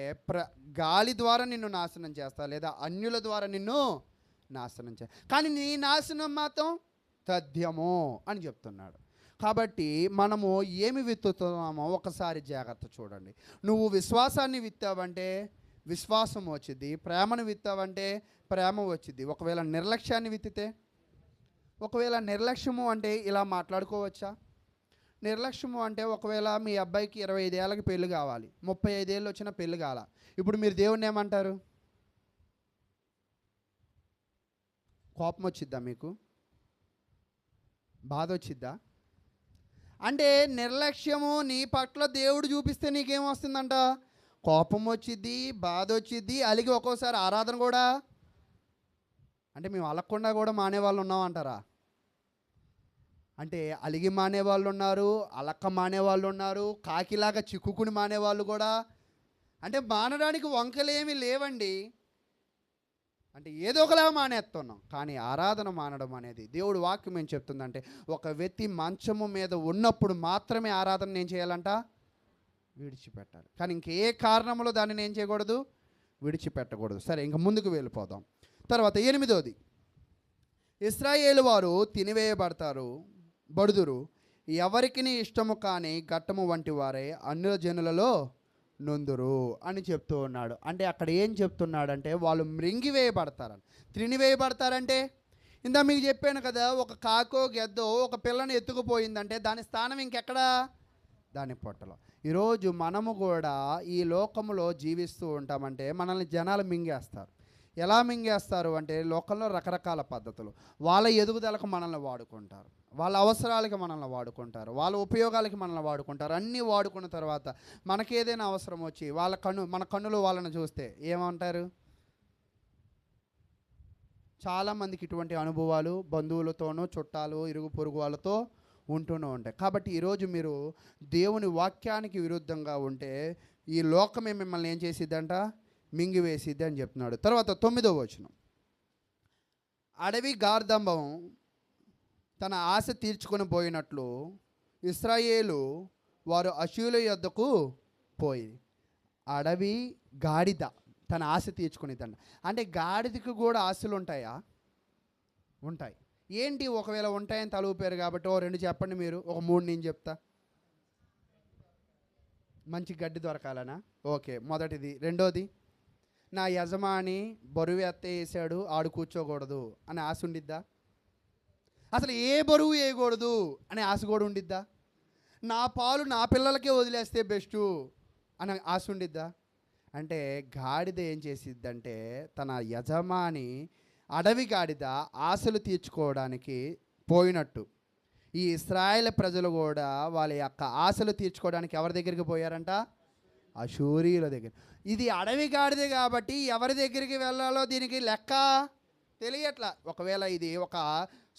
గాలి ద్వారా నిన్ను నాశనం చేస్తా, లేదా అన్యుల ద్వారా నిన్ను నాశనం చే, కానీ నీ నాశనం మాత్రం తథ్యము అని చెప్తున్నాడు. కాబట్టి మనము ఏమి విత్తుతున్నామో ఒకసారి జాగ్రత్త చూడండి. నువ్వు విశ్వాసాన్ని విత్తావంటే విశ్వాసం వచ్చింది, ప్రేమను విత్తావంటే ప్రేమ వచ్చింది. ఒకవేళ నిర్లక్ష్యాన్ని విత్తితే, ఒకవేళ నిర్లక్ష్యము అంటే ఇలా మాట్లాడుకోవచ్చా? నిర్లక్ష్యము అంటే ఒకవేళ మీ అబ్బాయికి 25 ఏళ్ళకి పెళ్ళి కావాలి, 35 ఏళ్ళు వచ్చిన పెళ్ళి కాల, ఇప్పుడు మీరు దేవుణ్ణి ఏమంటారు? కోపం వచ్చిద్దా? మీకు బాధ వచ్చిద్దా? అంటే నిర్లక్ష్యము నీ పట్ల దేవుడు చూపిస్తే నీకేమొస్తుందంట? కోపం వచ్చిద్ది, బాధ వచ్చిద్ది, అలిగి ఒక్కోసారి ఆరాధన కూడా. అంటే మేము అలగకుండా కూడా మానేవాళ్ళు ఉన్నామంటారా? అంటే అలిగి మానేవాళ్ళు ఉన్నారు, అలక్క మానేవాళ్ళు ఉన్నారు, కాకిలాగా చిక్కుకుని మానేవాళ్ళు కూడా. అంటే మానడానికి వంకలేమి లేవండి. అంటే ఏదో ఒకలా మానేస్తున్నాం. కానీ ఆరాధన మానడం అనేది దేవుడు వాక్యం ఏం చెప్తుందంటే, ఒక వ్యక్తి మంచము మీద ఉన్నప్పుడు మాత్రమే ఆరాధన ఏం చేయాలంట? విడిచిపెట్టాలి. కానీ ఇంకే కారణంలో దానిని ఏం చేయకూడదు? విడిచిపెట్టకూడదు. సరే, ఇంక ముందుకు వెళ్ళిపోదాం. తర్వాత 8వది, ఇశ్రాయేలు వారు తినివేయబడతారు బడుదురు, ఎవరికి ఇష్టము కాని ఘట్టము వంటి వారే అన్యుల జనులలో నొందురు అని చెప్తూ ఉన్నాడు. అంటే అక్కడ ఏం చెప్తున్నాడంటే వాళ్ళు మృంగివేయబడతారని. త్రినివేయబడతారంటే ఇందా మీకు చెప్పాను కదా, ఒక కాకో గెద్దో ఒక పిల్లని ఎత్తుకుపోయిందంటే దాని స్థానం ఇంకెక్కడా? దాని పొట్టలో. ఈరోజు మనము కూడా ఈ లోకంలో జీవిస్తూ ఉంటామంటే మనల్ని జనాలు మింగేస్తారు. ఎలా మింగేస్తారు అంటే లోకంలో రకరకాల పద్ధతులు. వాళ్ళ ఎదుగుదలకు మనల్ని వాడుకుంటారు, వాళ్ళ అవసరాలకి మనల్ని వాడుకుంటారు, వాళ్ళ ఉపయోగాలకి మనల్ని వాడుకుంటారు. అన్నీ వాడుకున్న తర్వాత మనకేదైనా అవసరం వచ్చి మన కన్నులు వాళ్ళని చూస్తే ఏమంటారు? చాలామందికి ఇటువంటి అనుభవాలు బంధువులతోనూ, చుట్టాలు, ఇరుగు పొరుగు వాళ్ళతో ఉంటూనే ఉంటాయి. కాబట్టి ఈరోజు మీరు దేవుని వాక్యానికి విరుద్ధంగా ఉంటే ఈ లోకమే మిమ్మల్ని ఏం చేసిద్దంట? మింగివేసిద్ది అని చెప్తున్నాడు. తర్వాత 9వ వచనం, అడవి గార్ధంబం తన ఆశ తీర్చుకొని పోయినట్లు ఇశ్రాయేలు వారు అష్షూరుల యొద్దకు పోయి. అడవి గాడిద తన ఆశ తీర్చుకునేదంట. అంటే గాడిదకి కూడా ఆశలు ఉంటాయా? ఉంటాయి. ఏంటి? ఒకవేళ ఉంటాయని తలూపారు కాబట్టి ఓ 2 చెప్పండి మీరు, ఒక 3 నేను చెప్తా. మంచి గడ్డి దొరకాలనా? ఓకే, మొదటిది. రెండోది, నా యజమాని బరువు వేసాడు ఆడు కూర్చోకూడదు అనే ఆశ ఉండిద్దా? అసలు ఏ బరువు వేయకూడదు అనే ఆశ కూడా ఉండిద్దా? నా పాలు నా పిల్లలకే వదిలేస్తే బెస్టు అని ఆశ ఉండిద్దా? అంటే గాడిద ఏం చేసిద్దంటే తన యజమాని అడవి గాడిద ఆశలు తీర్చుకోవడానికి పోయినట్టు ఈ ఇశ్రాయేలు ప్రజలు కూడా వాళ్ళ యొక్క ఆశలు తీర్చుకోవడానికి ఎవరి దగ్గరికి పోయారంట? అశూరీయుల దగ్గర. ఇది అడవి గాడిదే కాబట్టి ఎవరి దగ్గరికి వెళ్ళాలో దీనికి లెక్క తెలియట్లా. ఒకవేళ ఇది ఒక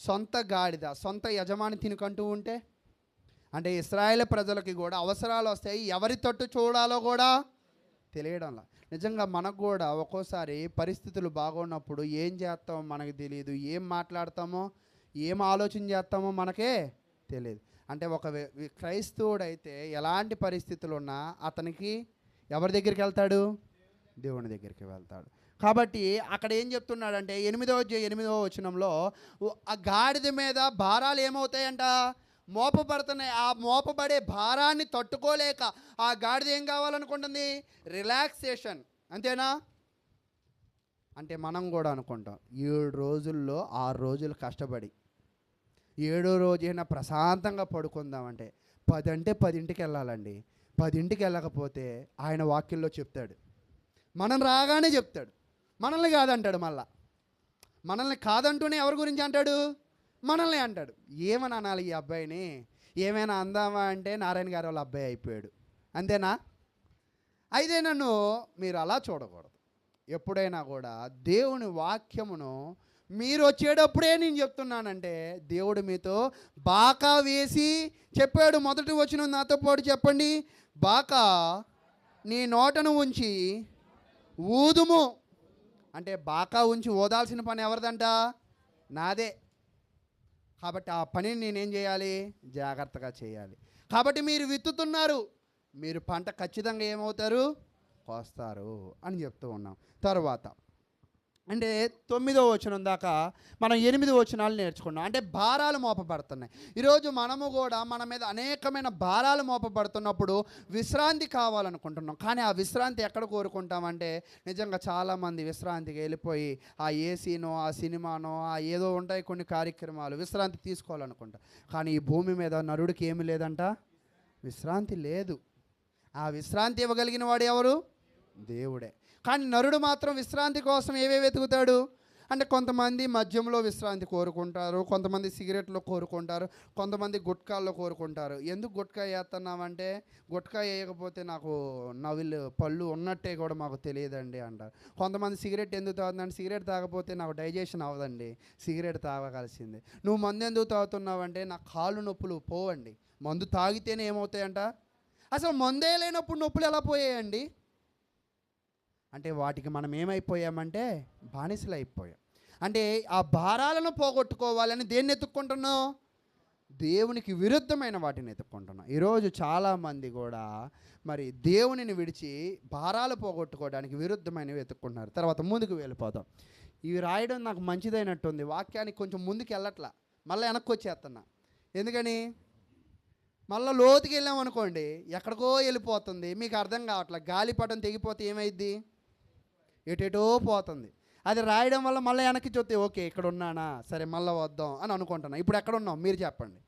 సొంత గాడిద, సొంత యజమాని తినుకంటూ ఉంటే, అంటే ఇశ్రాయేలు ప్రజలకి కూడా అవసరాలు వస్తాయి, ఎవరి తట్టు చూడాలో కూడా తెలియడంలా. నిజంగా మనకు కూడా ఒక్కోసారి పరిస్థితులు బాగున్నప్పుడు ఏం చేస్తామో మనకు తెలియదు, ఏం మాట్లాడతామో ఏం ఆలోచన చేస్తామో మనకే తెలియదు. అంటే ఒక క్రైస్తవుడైతే ఎలాంటి పరిస్థితులు ఉన్నా అతనికి ఎవరి దగ్గరికి వెళ్తాడు? దేవుని దగ్గరికి వెళ్తాడు. కాబట్టి అక్కడ ఏం చెప్తున్నాడంటే 8వ వచనంలో ఆ గాడిద మీద భారాలు ఏమవుతాయంట? మోపబడుతున్నాయి. ఆ మోపబడే భారాన్ని తట్టుకోలేక ఆ గాడిద ఏం కావాలనుకుంటుంది? రిలాక్సేషన్. అంతేనా? అంటే మనం కూడా అనుకుంటాం 7 రోజుల్లో 6 రోజులు కష్టపడి 7వ రోజైనా ప్రశాంతంగా పడుకుందామంటే 10 అంటే 10ంటికి వెళ్ళాలండి. 10ంటికి వెళ్ళకపోతే ఆయన వాక్యంలో చెప్తాడు, మనం రాగానే చెప్తాడు, మనల్ని కాదంటాడు. మనల్ని కాదంటూనే ఎవరి గురించి అంటాడు? మనల్ని అంటాడు. ఏమని అనాలి ఈ అబ్బాయిని? ఏమైనా అందామా అంటే నారాయణ గారు వాళ్ళ అబ్బాయి అయిపోయాడు. అంతేనా? అయితే నన్ను మీరు అలా చూడకూడదు. ఎప్పుడైనా కూడా దేవుని వాక్యమును మీరు వచ్చేటప్పుడే నేను చెప్తున్నానంటే దేవుడు మీతో బాకా వేసి చెప్పాడు. మొదటి వచనం నాతో పాటు చెప్పండి. బాకా నీ నోటను ఉంచి ఊదుము. అంటే బాకా ఉంచి ఓదాల్సిన పని ఎవరిదంట? నాదే. కాబట్టి ఆ పనిని నేనేం చేయాలి? జాగ్రత్తగా చేయాలి. కాబట్టి మీరు విత్తుతున్నారు, మీరు పంట ఖచ్చితంగా ఏమవుతారు? కోస్తారు అని చెప్తూ ఉన్నాం. తర్వాత అంటే 9వ వచనం దాకా మనం 8 వచనాలు నేర్చుకున్నాం. అంటే భారాలు మోపబడుతున్నాయి. ఈరోజు మనము కూడా మన మీద అనేకమైన భారాలు మోపబడుతున్నప్పుడు విశ్రాంతి కావాలనుకుంటున్నాం. కానీ ఆ విశ్రాంతి ఎక్కడ కోరుకుంటామంటే నిజంగా చాలామంది విశ్రాంతికి వెళ్ళిపోయి ఆ ఏసీనో ఆ సినిమానో ఆ ఏదో ఉంటాయి కొన్ని కార్యక్రమాలు, విశ్రాంతి తీసుకోవాలనుకుంటాం. కానీ ఈ భూమి మీద నరుడికి ఏమి లేదంట? విశ్రాంతి లేదు. ఆ విశ్రాంతి ఇవ్వగలిగిన వాడు ఎవరు? దేవుడే. కానీ నరుడు మాత్రం విశ్రాంతి కోసం ఏవే వెతుకుతాడు అంటే కొంతమంది మద్యంలో విశ్రాంతి కోరుకుంటారు, కొంతమంది సిగరెట్లో కోరుకుంటారు, కొంతమంది గుట్కాల్లో కోరుకుంటారు. ఎందుకు గుట్కా వేస్తున్నామంటే గుట్కా వేయకపోతే నాకు నవిలు పళ్ళు ఉన్నట్టే కూడా మాకు తెలియదండి అంటారు. కొంతమంది సిగరెట్ ఎందుకు తాగుతుందంటే సిగరెట్ తాగకపోతే నాకు డైజెషన్ అవ్వదండి, సిగరెట్ తాగవలసిందే. నువ్వు మందు ఎందుకు తాగుతున్నావంటే నాకు కాళ్ళు నొప్పులు పోవండి, మందు తాగితేనే ఏమవుతాయంట? అసలు మందే లేనప్పుడు నొప్పులు ఎలా పోయాయండి? అంటే వాటికి మనం ఏమైపోయామంటే బానిసలు అయిపోయాం. అంటే ఆ భారాలను పోగొట్టుకోవాలని దేన్ని ఎత్తుక్కుంటున్నాం? దేవునికి విరుద్ధమైన వాటిని ఎత్తుక్కుంటున్నాం. ఈరోజు చాలామంది కూడా మరి దేవునిని విడిచి భారాలు పోగొట్టుకోవడానికి విరుద్ధమైనవి ఎత్తుక్కుంటున్నారు. తర్వాత ముందుకు వెళ్ళిపోతాం. ఇవి రాయడం నాకు మంచిదైనట్టుంది, వాక్యానికి కొంచెం ముందుకు వెళ్ళట్లా, మళ్ళీ వెనక్కి వచ్చేస్తున్నా. ఎందుకని? మళ్ళీ లోతుకి వెళ్ళామనుకోండి ఎక్కడికో వెళ్ళిపోతుంది, మీకు అర్థం కావట్లా. గాలిపటం తెగిపోతే ఏమైద్ది? ఎటేటో పోతుంది. అది రాయడం వల్ల మళ్ళీ వెనక్కి చూస్తే ఓకే ఇక్కడ ఉన్నానా, సరే మళ్ళీ వద్దాం అని అనుకుంటున్నా. ఇప్పుడు ఎక్కడ ఉన్నాం మీరు చెప్పండి.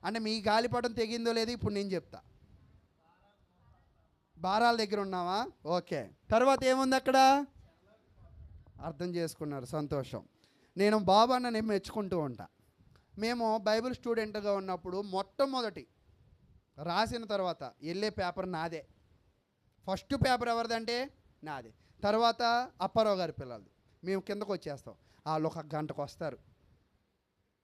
అంటే మీ గాలిపటం తెగిందో లేదో ఇప్పుడు నేను చెప్తా. భారాల దగ్గర ఉన్నావా? ఓకే. తర్వాత ఏముంది అక్కడ? అర్థం చేసుకున్నారు, సంతోషం. నేను బాబు అన్న నేను మెచ్చుకుంటూ ఉంటా. మేము బైబిల్ స్టూడెంట్గా ఉన్నప్పుడు మొట్టమొదటి రాసిన తర్వాత వెళ్ళే పేపర్ నాదే. ఫస్ట్ పేపర్ ఎవరిదంటే నాదే. తర్వాత అప్పారావు గారి పిల్లలు. మేము కిందకు వచ్చేస్తాం, వాళ్ళు 1 గంటకు వస్తారు.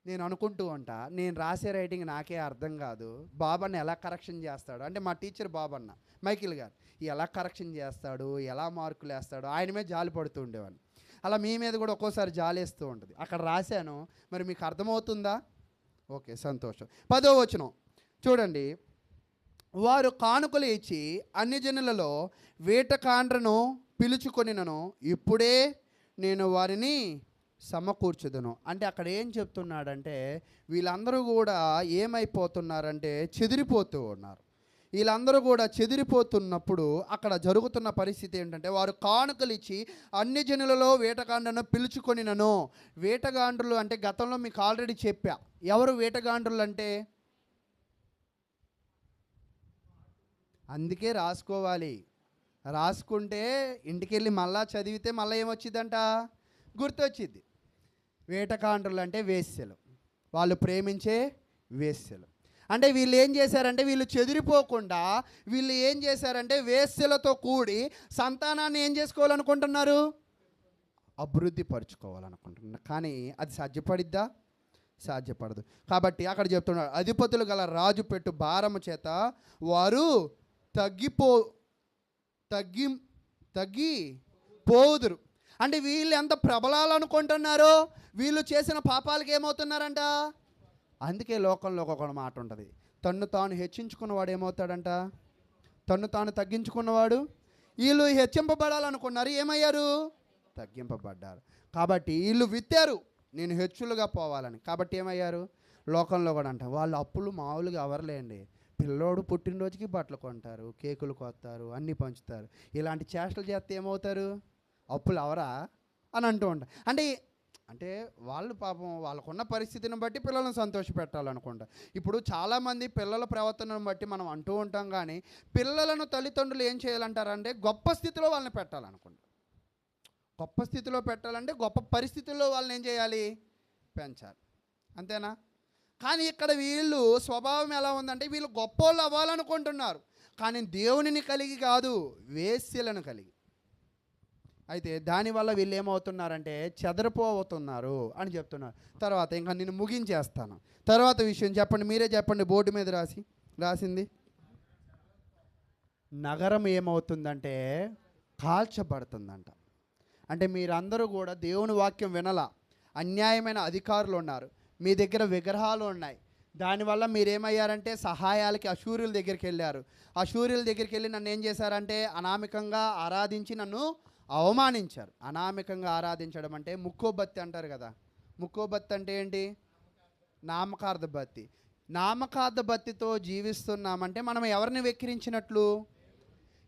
నేను అనుకుంటూ ఉంటా నేను రాసే రైటింగ్ నాకే అర్థం కాదు, బాబన్న ఎలా కరెక్షన్ చేస్తాడు అంటే మా టీచర్ బాబన్న మైకిల్ గారు ఎలా కరెక్షన్ చేస్తాడు, ఎలా మార్కులు వేస్తాడు, ఆయన మీద జాలి పడుతూ ఉండేవాడిని. అలా మీ మీద కూడా ఒక్కోసారి జాలేస్తూ ఉంటుంది. అక్కడ రాశాను, మరి మీకు అర్థమవుతుందా? ఓకే, సంతోషం. 10వ వచనం చూడండి. వారు కానుకలు ఇచ్చి అన్ని జనులలో వేటకాండ్రను పిలుచుకొనినను ఇప్పుడే నేను వారిని సమకూర్చుదును. అంటే అక్కడ ఏం చెప్తున్నాడంటే వీళ్ళందరూ కూడా ఏమైపోతున్నారంటే చెదిరిపోతూ ఉన్నారు. వీళ్ళందరూ కూడా చెదిరిపోతున్నప్పుడు అక్కడ జరుగుతున్న పరిస్థితి ఏంటంటే వారు కానుకలు ఇచ్చి అన్ని జనులలో వేటగాండ్రను పిలుచుకొనినను. వేటగాండ్రులు అంటే గతంలో మీకు ఆల్రెడీ చెప్పా. ఎవరు వేటగాండ్రులు అంటే? అందుకే రాసుకోవాలి. రాసుకుంటే ఇంటికెళ్ళి మళ్ళా చదివితే మళ్ళీ ఏమొచ్చిందంట, గుర్తొచ్చింది. వేటకాండ్రులు అంటే వేశ్యలు, వాళ్ళు ప్రేమించే వేశ్యలు. అంటే వీళ్ళు ఏం చేశారంటే, వీళ్ళు చెదిరిపోకుండా వీళ్ళు ఏం చేశారంటే వేశ్యలతో కూడి సంతానాన్ని ఏం చేసుకోవాలనుకుంటున్నారు, అభివృద్ధి పరుచుకోవాలనుకుంటున్నారు. కానీ అది సాధ్యపడిద్దా, సాధ్యపడదు. కాబట్టి అక్కడ చెప్తున్నాడు, అధిపతులు గల రాజు పెట్టు భారము చేత వారు తగ్గిపోదురు. అంటే వీళ్ళు ఎంత ప్రబలాలనుకుంటున్నారో వీళ్ళు చేసిన పాపాలకి ఏమవుతున్నారంట. అందుకే లోకంలో ఒక మాట ఉంటుంది, తన్ను తాను హెచ్చించుకున్నవాడు ఏమవుతాడంట, తన్ను తాను తగ్గించుకున్నవాడు. వీళ్ళు హెచ్చింపబడాలనుకున్నారు, ఏమయ్యారు, తగ్గింపబడ్డారు. కాబట్టి వీళ్ళు విత్తారు నేను హెచ్చులుగా పోవాలని, కాబట్టి ఏమయ్యారు. లోకంలో కూడా అంట వాళ్ళు అప్పులు మామూలుగా ఎవరులేండి, పిల్లోడు పుట్టినరోజుకి బట్టలు కొంటారు, కేకులు కొత్తారు, అన్నీ పంచుతారు. ఇలాంటి చేష్టలు చేస్తే ఏమవుతారు, అప్పులు అవరా అని అంటూ ఉంటారు. అంటే వాళ్ళు పాపం వాళ్ళకున్న పరిస్థితిని బట్టి పిల్లలను సంతోషపెట్టాలనుకుంటారు. ఇప్పుడు చాలామంది పిల్లల ప్రవర్తనను బట్టి మనం అంటూ ఉంటాం, కానీ పిల్లలను తల్లిదండ్రులు ఏం చేయాలంటారంటే గొప్ప స్థితిలో వాళ్ళని పెట్టాలనుకుంటారు. గొప్ప స్థితిలో పెట్టాలంటే గొప్ప పరిస్థితుల్లో వాళ్ళని ఏం చేయాలి, పెంచాలి. అంతేనా? కానీ ఇక్కడ వీళ్ళు స్వభావం ఎలా ఉందంటే, వీళ్ళు గొప్పోళ్ళు అవ్వాలనుకుంటున్నారు, కానీ దేవునిని కలిగి కాదు, వేశ్యలను కలిగి. అయితే దానివల్ల వీళ్ళు ఏమవుతున్నారంటే చెదరిపోతున్నారు అని చెప్తున్నారు. తర్వాత ఇంకా నేను ముగించేస్తాను. తర్వాత విషయం చెప్పండి, మీరే చెప్పండి. బోర్డు మీద రాసింది నగరం ఏమవుతుందంటే కాల్చబడుతుందంట. అంటే మీరందరూ కూడా దేవుని వాక్యం వినలా, అన్యాయమైన అధికారులు ఉన్నారు, మీ దగ్గర విగ్రహాలు ఉన్నాయి. దానివల్ల మీరేమయ్యారంటే సహాయాలకి అశూరుల దగ్గరికి వెళ్ళారు. అశూరుల దగ్గరికి వెళ్ళి నన్ను ఏం చేశారంటే అనామికంగా ఆరాధించి నన్ను అవమానించారు. అనామికంగా ఆరాధించడం అంటే ముక్కోబత్తి అంటారు కదా. ముక్కోబత్తి అంటే ఏంటి, నామకార్థ బత్తి. నామకార్థ బత్తితో జీవిస్తున్నామంటే మనం ఎవరిని వెక్కిరించినట్లు.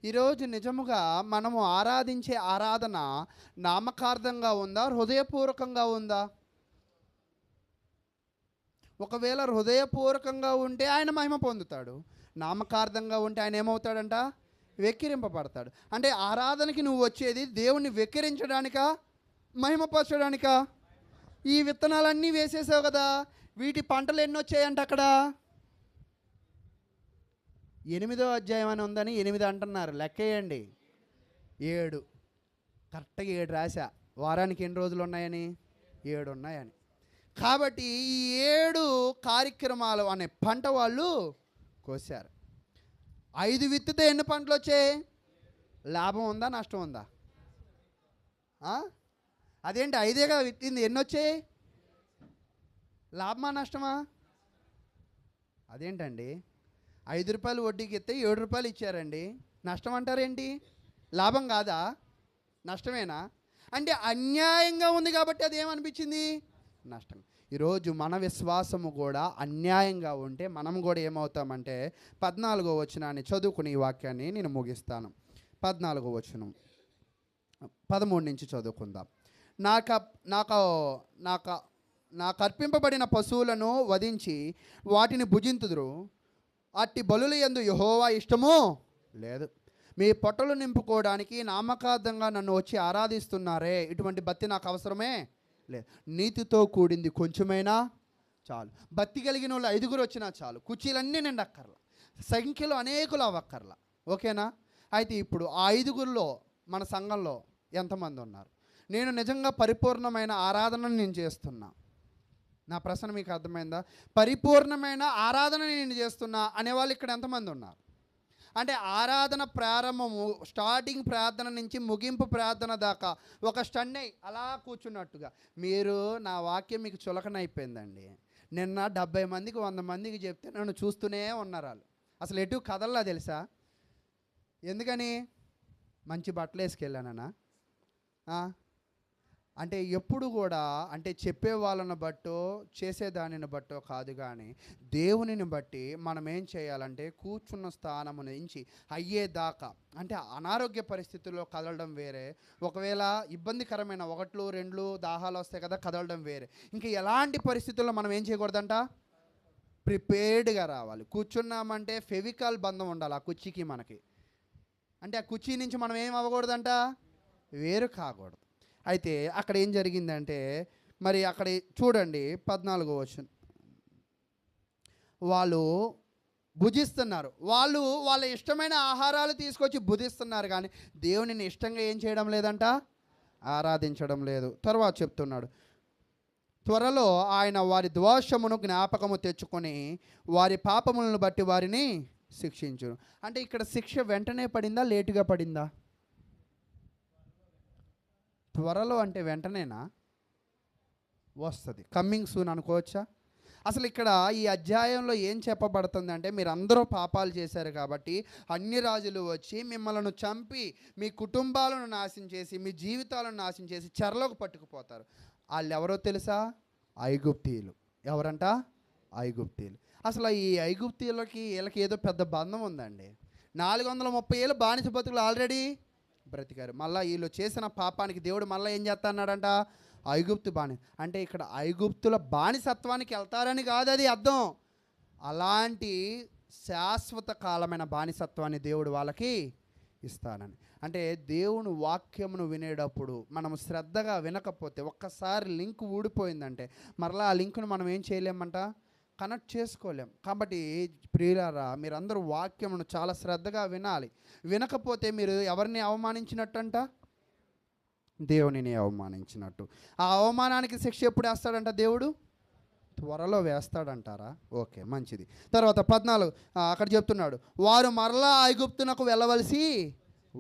ఈరోజు నిజముగా మనము ఆరాధించే ఆరాధన నామకార్థంగా ఉందా, హృదయపూర్వకంగా ఉందా? ఒకవేళ హృదయపూర్వకంగా ఉంటే ఆయన మహిమ పొందుతాడు, నామకార్థంగా ఉంటే ఆయన ఏమవుతాడంట, వెక్కిరింపబడతాడు. అంటే ఆరాధనకి నువ్వు వచ్చేది దేవుణ్ణి వెక్కిరించడానికా, మహిమపరచడానికా? ఈ విత్తనాలన్నీ వేసేసావు కదా, వీటి పంటలు ఎన్ని వచ్చాయంట అక్కడ. 8వ అధ్యాయం అని ఉందని 8 అంటున్నారు, లెక్కేయండి. 7 కరెక్ట్గా 7 రాశా. వారానికి ఎన్ని రోజులు ఉన్నాయని, 7 ఉన్నాయని. కాబట్టి ఈ 7 కార్యక్రమాలు అనే పంట వాళ్ళు కోసారు. 5 విత్తితే ఎన్ని పంటలు వచ్చాయి, లాభం ఉందా, నష్టం ఉందా? అదేంటి 5గా విత్తింది, ఎన్ని వచ్చాయి, లాభమా నష్టమా? అదేంటండి, 5 రూపాయలు వడ్డీకి ఇస్తే 7 రూపాయలు ఇచ్చారండి, నష్టం అంటారేంటి? లాభం కాదా, నష్టమేనా? అంటే అన్యాయంగా ఉంది కాబట్టి అది ఏమనిపించింది, నష్టం. ఈరోజు మన విశ్వాసము కూడా అన్యాయంగా ఉంటే మనం కూడా ఏమవుతామంటే 14వ వచనాన్ని చదువుకుని ఈ వాక్యాన్ని నేను ముగిస్తాను. 14వ వచనం 13 నుంచి చదువుకుందాం. నాకు అర్పింపబడిన పశువులను వధించి వాటిని భుజింతుదురు, అట్టి బలుల యందు యెహోవా ఇష్టము లేదు. మీ పొట్టలు నింపుకోవడానికి నామకార్థంగా నన్ను వచ్చి ఆరాధిస్తున్నారే, ఇటువంటి బత్తి నాకు అవసరమే లేదు. నీతితో కూడింది కొంచెమైనా చాలు. భక్తి కలిగిన వాళ్ళు 5 వచ్చినా చాలు, కుర్చీలన్నీ నిండక్కర్లా, సంఖ్యలో అనేకులు అవ్వక్కర్లా. ఓకేనా? అయితే ఇప్పుడు ఆ 5 మన సంఘంలో ఎంతమంది ఉన్నారు? నేను నిజంగా పరిపూర్ణమైన ఆరాధన నేను చేస్తున్నా, నా ప్రశ్న మీకు అర్థమైందా? పరిపూర్ణమైన ఆరాధన నేను చేస్తున్నా అనేవాళ్ళు ఇక్కడ ఎంతమంది ఉన్నారు? అంటే ఆరాధన ప్రారంభము, స్టార్టింగ్ ప్రార్థన నుంచి ముగింపు ప్రార్థన దాకా ఒక స్టండ్ అయి అలా కూర్చున్నట్టుగా మీరు, నా వాక్యం మీకు చులకనైపోయిందండి. నిన్న 70 మందికి 100 మందికి చెప్తే నన్ను చూస్తూనే ఉన్నారు వాళ్ళు, అసలు ఎటు కదల్లా తెలుసా? ఎందుకని? మంచి బట్టలు వేసుకెళ్ళానన్నా? అంటే ఎప్పుడు కూడా అంటే చెప్పే వాళ్ళని బట్టో చేసేదానిని బట్టో కాదు, కానీ దేవునిని బట్టి మనం ఏం చేయాలంటే కూర్చున్న స్థానము నుంచి అయ్యేదాకా, అంటే అనారోగ్య పరిస్థితుల్లో కదలడం వేరే, ఒకవేళ ఇబ్బందికరమైన 1, 2 దాహాలు వస్తాయి కదా, కదలడం వేరే. ఇంకా ఎలాంటి పరిస్థితుల్లో మనం ఏం చేయకూడదంట, ప్రిపేర్డ్గా రావాలి. కూర్చున్నామంటే ఫెవికాల్ బంధం ఉండాలి ఆ కుర్చీకి మనకి. అంటే ఆ కుర్చీ నుంచి మనం ఏం అవ్వకూడదంట, వేరు కాకూడదు. అయితే అక్కడ ఏం జరిగిందంటే, మరి అక్కడ చూడండి 14వ వచనం, వాళ్ళు భుజిస్తున్నారు. వాళ్ళు వాళ్ళ ఇష్టమైన ఆహారాలు తీసుకొచ్చి భుజిస్తున్నారు, కానీ దేవునిని ఇష్టంగా ఏం చేయడం లేదంట, ఆరాధించడం లేదు. తర్వాత చెప్తున్నాడు, త్వరలో ఆయన వారి దోషమును జ్ఞాపకము తెచ్చుకొని వారి పాపములను బట్టి వారిని శిక్షించును. అంటే ఇక్కడ శిక్ష వెంటనే పడిందా, లేటుగా పడిందా? త్వరలో అంటే వెంటనేనా? వస్తుంది, కమ్మింగ్ సూన్ అనుకోవచ్చా? అసలు ఇక్కడ ఈ అధ్యాయంలో ఏం చెప్పబడుతుంది అంటే, మీరు అందరూ పాపాలు చేశారు కాబట్టి అన్ని రాజులు వచ్చి మిమ్మల్ని చంపి మీ కుటుంబాలను నాశనం చేసి మీ జీవితాలను నాశనం చేసి చెరలోకి పట్టుకుపోతారు. వాళ్ళు ఎవరో తెలుసా? ఐగుప్తీయులు. ఎవరంట? ఐగుప్తీయులు. అసలు ఈ ఐగుప్తీయులకి వీళ్ళకి ఏదో పెద్ద బంధం ఉందండి. 430 ఏళ్ళు బానిస బతుకులు ఆల్రెడీ బ్రతికారు. మళ్ళీ వీళ్ళు చేసిన పాపానికి దేవుడు మళ్ళీ ఏం చేస్తా అన్నాడంట, ఐగుప్తు అంటే ఇక్కడ ఐగుప్తుల బానిసత్వానికి వెళ్తారని కాదు అది అర్థం. అలాంటి శాశ్వత కాలమైన బానిసత్వాన్ని దేవుడు వాళ్ళకి ఇస్తానని. అంటే దేవుని వాక్యమును వినేటప్పుడు మనం శ్రద్ధగా వినకపోతే ఒక్కసారి లింక్ ఊడిపోయిందంటే మరలా ఆ లింక్ను మనం ఏం చేయలేమంట, కనెక్ట్ చేసుకోలేం. కాబట్టి ప్రియులారా, మీరందరూ వాక్యమును చాలా శ్రద్ధగా వినాలి. వినకపోతే మీరు ఎవరిని అవమానించినట్టంట, దేవునిని అవమానించినట్టు. ఆ అవమానానికి శిక్ష ఎప్పుడు వేస్తాడంట దేవుడు? త్వరలో వేస్తాడంటారా? ఓకే, మంచిది. తర్వాత 14 అక్కడ చెప్తున్నాడు, వారు మరలా ఐగుప్తునకు వెళ్ళవలసి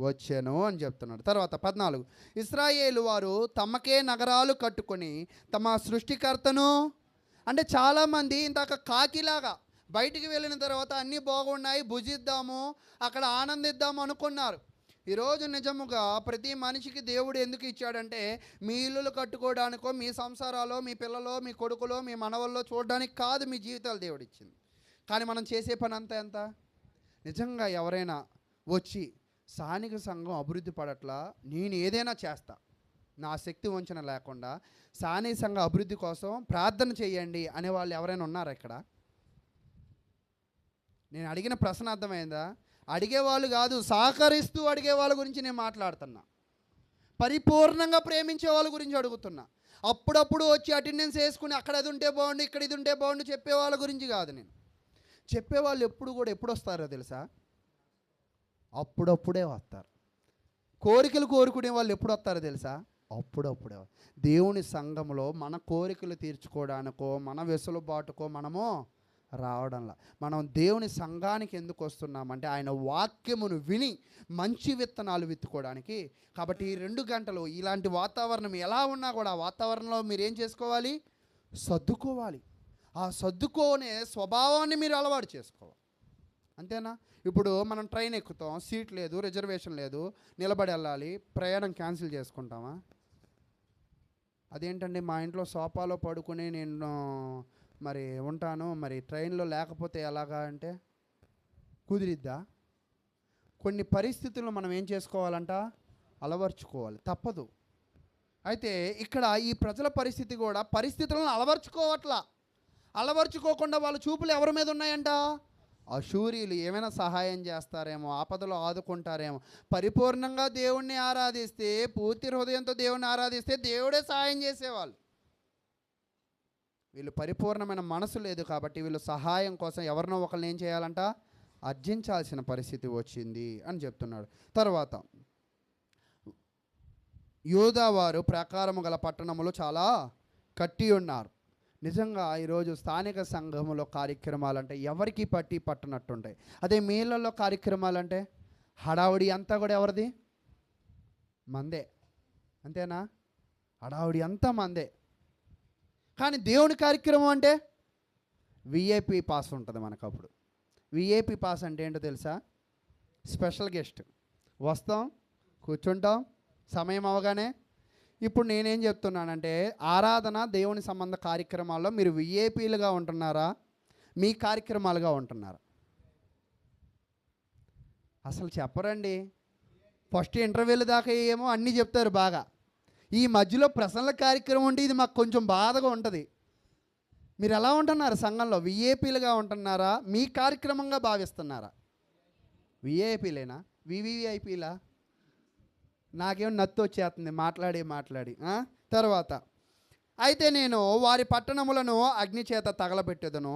వచ్చాను అని చెప్తున్నాడు. తర్వాత 14, ఇశ్రాయేలు వారు తమకే నగరాలు కట్టుకొని తమ సృష్టికర్తను, అంటే చాలామంది ఇందాక కాకిలాగా బయటికి వెళ్ళిన తర్వాత అన్నీ బాగున్నాయి, భుజిద్దాము, అక్కడ ఆనందిద్దాము అనుకున్నారు. ఈరోజు నిజముగా ప్రతి మనిషికి దేవుడు ఎందుకు ఇచ్చాడంటే, మీ ఇల్లులు కట్టుకోవడానికో, మీ సంసారాలో, మీ పిల్లలో, మీ కొడుకులో, మీ మనవల్లో చూడడానికి కాదు మీ జీవితాలు దేవుడు ఇచ్చింది. కానీ మనం చేసే పని అంతా ఎంత? నిజంగా ఎవరైనా వచ్చి స్థానిక సంఘం అభివృద్ధి పడట్లా, నేను ఏదైనా చేస్తా, నా శక్తి వంచన లేకుండా స్థానిక సంఘ అభివృద్ధి కోసం ప్రార్థన చేయండి అనేవాళ్ళు ఎవరైనా ఉన్నారా ఇక్కడ? నేను అడిగిన ప్రశ్న అర్థమైందా? అడిగేవాళ్ళు కాదు, సహకరిస్తూ అడిగే వాళ్ళ గురించి నేను మాట్లాడుతున్నా. పరిపూర్ణంగా ప్రేమించే వాళ్ళ గురించి అడుగుతున్నా. అప్పుడప్పుడు వచ్చి అటెండెన్స్ వేసుకుని అక్కడ అది ఉంటే బాగుండు, ఇక్కడ ఇది ఉంటే బాగుండు చెప్పే వాళ్ళ గురించి కాదు. నేను చెప్పేవాళ్ళు ఎప్పుడు వస్తారో తెలుసా? అప్పుడప్పుడే వస్తారు. కోరికలు కోరుకునే వాళ్ళు ఎప్పుడు వస్తారో తెలుసా? అప్పుడప్పుడే. దేవుని సంఘంలో మన కోరికలు తీర్చుకోవడానికో మన వెసులుబాటుకో మనము రావడంలా. మనం దేవుని సంఘానికి ఎందుకు వస్తున్నామంటే ఆయన వాక్యమును విని మంచి విత్తనాలు విత్తుకోవడానికి. కాబట్టి ఈ 2 గంటలు ఇలాంటి వాతావరణం ఎలా ఉన్నా కూడా ఆ వాతావరణంలో మీరు ఏం చేసుకోవాలి? సర్దుకోవాలి. ఆ సర్దుకోనే స్వభావాన్ని మీరు అలవాటు చేసుకోవాలి. అంతేనా? ఇప్పుడు మనం ట్రైన్ ఎక్కుతాం, సీట్ లేదు, రిజర్వేషన్ లేదు, నిలబడి వెళ్ళాలి, ప్రయాణం క్యాన్సిల్ చేసుకుంటామా? అదేంటండి మా ఇంట్లో సోఫాలో పడుకుని నేను మరి ఉంటాను, మరి ట్రైన్లో లేకపోతే ఎలాగా అంటే కుదిరిద్దా? కొన్ని పరిస్థితులను మనం ఏం చేసుకోవాలంట, అలవర్చుకోవాలి, తప్పదు. అయితే ఇక్కడ ఈ ప్రజల పరిస్థితి కూడా పరిస్థితులను అలవర్చుకోకుండా వాళ్ళ చూపులు ఎవరి మీద ఉన్నాయంట? అశూరీయులు ఏమైనా సహాయం చేస్తారేమో, ఆపదలో ఆదుకుంటారేమో. పరిపూర్ణంగా దేవుణ్ణి ఆరాధిస్తే, పూర్తి హృదయంతో దేవుణ్ణి ఆరాధిస్తే దేవుడే సహాయం చేసేవాళ్ళు. వీళ్ళు పరిపూర్ణమైన మనసు లేదు కాబట్టి వీళ్ళు సహాయం కోసం ఎవరినో ఒకరిని ఏం చేయాలంట, అర్జించాల్సిన పరిస్థితి వచ్చింది అని చెప్తున్నాడు. తర్వాత యూదావారు ప్రాకారము గల పట్టణములు చాలా కట్టి ఉన్నారు. నిజంగా ఈరోజు స్థానిక సంఘములో కార్యక్రమాలు అంటే ఎవరికి పట్టనట్టుంటాయి. అదే మీళ్ళల్లో కార్యక్రమాలు అంటే హడావుడి అంతా కూడా ఎవరిది? మందే. అంతేనా? హడావుడి అంతా మందే. కానీ దేవుని కార్యక్రమం అంటే విఐపి పాస్ ఉంటుంది మనకు. అప్పుడు విఐపి పాస్ అంటే ఏంటో తెలుసా? స్పెషల్ గెస్ట్, వస్తాం, కూర్చుంటాం, సమయం అవగానే. ఇప్పుడు నేనేం చెప్తున్నానంటే, ఆరాధన దేవుని సంబంధ కార్యక్రమాల్లో మీరు విఐపీలుగా ఉంటున్నారా, మీ కార్యక్రమాలుగా ఉంటున్నారా? అసలు చెప్పరండి. ఫస్ట్ ఇంటర్వ్యూల దాకా ఏమో అన్నీ చెప్తారు బాగా, ఈ మధ్యలో ప్రసంగ కార్యక్రమం ఉంటే ఇది మాకు కొంచెం బాధగా ఉంటుంది. మీరు ఎలా ఉంటున్నారు సంఘంలో? విఐపీలుగా ఉంటున్నారా? మీ కార్యక్రమంగా భావిస్తున్నారా? విఐపీలేనా? వివిఐపీలా? నాకేమో నత్తి వచ్చేస్తుంది మాట్లాడి తర్వాత, అయితే నేను వారి పట్టణములను అగ్ని చేత తగలబెట్టెదను,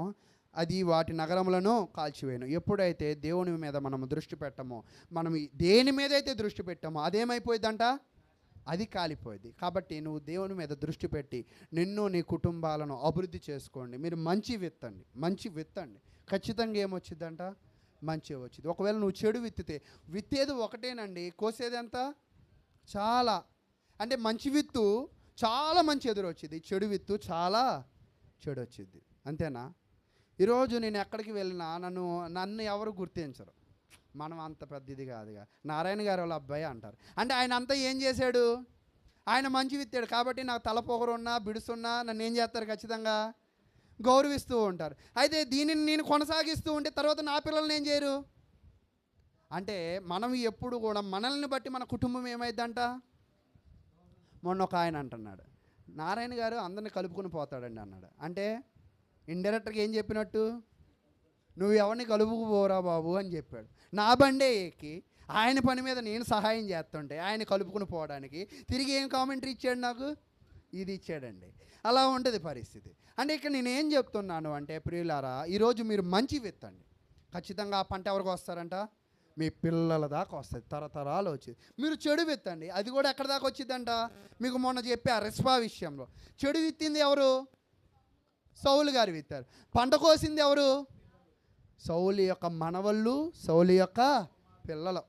అది వాటి నగరములను కాల్చివేయను. ఎప్పుడైతే దేవుని మీద మనం దృష్టి పెట్టమో, మనం దేని మీద అయితే దృష్టి పెట్టామో అదేమైపోయిందంట, అది కాలిపోయింది. కాబట్టి నువ్వు దేవుని మీద దృష్టి పెట్టి నిన్ను నీ కుటుంబాలను అభివృద్ధి చేసుకోండి. మీరు మంచి విత్తండి. ఖచ్చితంగా ఏమొచ్చిందంట, మంచి వచ్చింది. ఒకవేళ నువ్వు చెడు విత్తేది ఒకటేనండి, కోసేది ఎంత, చాలా. అంటే మంచి విత్తు చాలా మంచి ఎదురు వచ్చింది, చెడు విత్తు చాలా చెడు వచ్చింది. అంతేనా? ఈరోజు నేను ఎక్కడికి వెళ్ళినా నన్ను ఎవరు గుర్తించరు. మనం అంత పెద్దది కాదుగా, నారాయణ గారు వాళ్ళ అబ్బాయి అంటారు. అంటే ఆయన అంతా ఏం చేశాడు? ఆయన మంచి విత్తాడు కాబట్టి నాకు తలపొగరున్నా బిడుసున్నా నన్ను ఏం చేస్తారు, ఖచ్చితంగా గౌరవిస్తూ ఉంటారు. అయితే దీనిని నేను కొనసాగిస్తూ ఉంటే తర్వాత నా పిల్లల్ని ఏం చేయరు? అంటే మనం ఎప్పుడు కూడా మనల్ని బట్టి మన కుటుంబం ఏమైందంట. మొన్న ఒక ఆయన అంటున్నాడు, నారాయణ గారు అందరిని కలుపుకొని పోతాడండి అన్నాడు. అంటే ఇండైరెక్ట్గా ఏం చెప్పినట్టు, నువ్వు ఎవరిని కలుపుకుపోరా బాబు అని చెప్పాడు. నా బండే ఎక్కి ఆయన పని మీద నేను సహాయం చేస్తుంటే ఆయన కలుపుకుని పోవడానికి తిరిగి ఏం కామెంటరీ ఇచ్చాడు నాకు, ఇది ఇచ్చాడండి. అలా ఉంటుంది పరిస్థితి. అంటే ఇక్కడ నేనేం చెప్తున్నాను అంటే, ప్రియులారా, ఈరోజు మీరు మంచి విత్తండి. ఖచ్చితంగా ఆ పంట ఎవరికి వస్తారంట, మీ పిల్లల దాకా వస్తుంది, తరతరాలు వచ్చింది. మీరు చెడు విత్తండి, అది కూడా ఎక్కడ దాకా వచ్చిందంట. మీకు మొన్న చెప్పా రెస్పా విషయంలో, చెడు విత్తింది ఎవరు? సౌలు గారు విత్తారు. పంట కోసింది ఎవరు? సౌలు యొక్క మనవళ్ళు, సౌలు యొక్క పిల్లలు.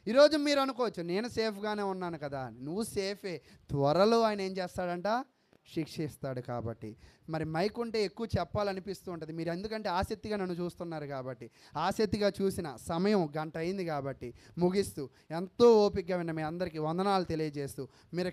ఈరోజు మీరు అనుకోవచ్చు, నేను సేఫ్గానే ఉన్నాను కదా. నువ్వు సేఫే, త్వరలో ఆయన ఏం చేస్తాడంట, శిక్షిస్తాడు. కాబట్టి మరి మైక్ ఉంటే ఎక్కువ చెప్పాలనిపిస్తూ ఉంటుంది. మీరు ఎందుకంటే ఆసక్తిగా నన్ను చూస్తున్నారు కాబట్టి, ఆసక్తిగా చూసిన సమయం గంట అయింది కాబట్టి ముగిస్తూ, ఎంతో ఓపికగా విన్న మీ అందరికీ వందనాలు తెలియజేస్తూ, మీరు